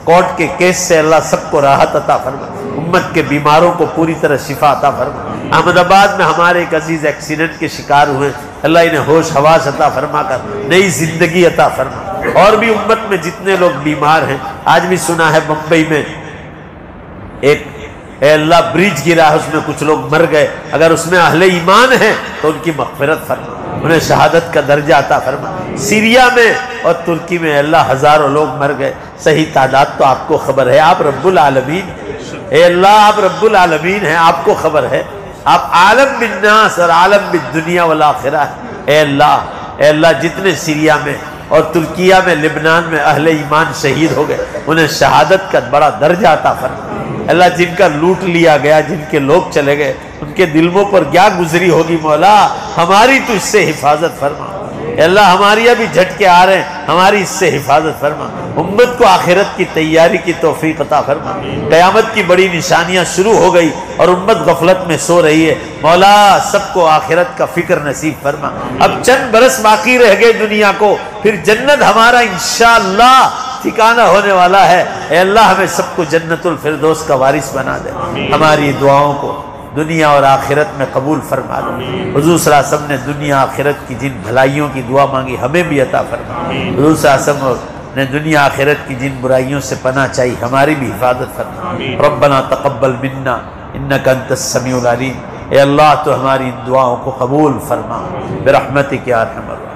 کورٹ کے کیس سے اللہ سب کو راحت عطا فرما، امت کے بیماروں کو پوری طرح شفا عطا فرما، احمد آباد میں ہمارے ایک عزیز ایکسیڈنٹ کے شکار ہوئے، اللہ انہیں ہوش حواس عطا فرما کر نئی زندگی عطا فرما، اور بھی امت میں جتنے لوگ بیمار ہیں، آج بھی سنا ہے بمبئی میں ایک اے اللہ برج گرا ہے، اس میں کچھ لوگ مر گئے، اگر اس میں اہل ایمان ہیں تو ان کی مغفرت فرما، انہیں شہادت کا درجہ عطا فرما، سیریا میں اور ترکی میں اللہ ہزاروں لوگ مر گئے، صحیح تعداد تو آپ کو خبر ہے، آپ رب العالمین اے اللہ آپ رب العالمین ہیں، آپ کو خبر ہے، آپ عالم بالناس اور عالم بالدنیا والآخرہ ہے، اے اللہ جتنے سیریا میں اور ترکیہ میں، لبنان میں اہل ایمان شہید ہو گئے، انہیں شہادت کا بڑا درجہ عطا فرما، اللہ جن کا لوٹ لیا گیا، جن کے لوگ چلے گئے، ان کے دلوں پر کیا گزری ہوگی مولا، ہماری تو اس سے حفاظت فرما، اے اللہ ہماری ابھی جھٹکے آ رہے ہیں، ہماری اس سے حفاظت فرما، امت کو آخرت کی تیاری کی توفیق عطا فرما، قیامت کی بڑی نشانیاں شروع ہو گئی اور امت غفلت میں سو رہی ہے، مولا سب کو آخرت کا فکر نصیب فرما، اب چند برس باقی رہ گئے دنیا کو، پھر جنت ہمارا انشاءاللہ ٹھکانہ ہونے والا ہے، اے اللہ ہمیں سب کو جنت الفردوس کا وارث بنا دے، ہماری دعاؤں کو دنیا اور آخرت میں قبول فرما دو، حضور صلی اللہ علیہ وسلم نے دنیا آخرت کی جن بھلائیوں کی دعا مانگی ہمیں بھی عطا فرما، حضور صلی اللہ علیہ وسلم نے دنیا آخرت کی جن برائیوں سے پناہ چاہی ہماری بھی حفاظت فرما، ربنا تقبل منا انک انت السمیع العلیم، اے اللہ تو ہماری ان دعاؤں کو قبول فرما برحمتک یا ارحم الراحمین۔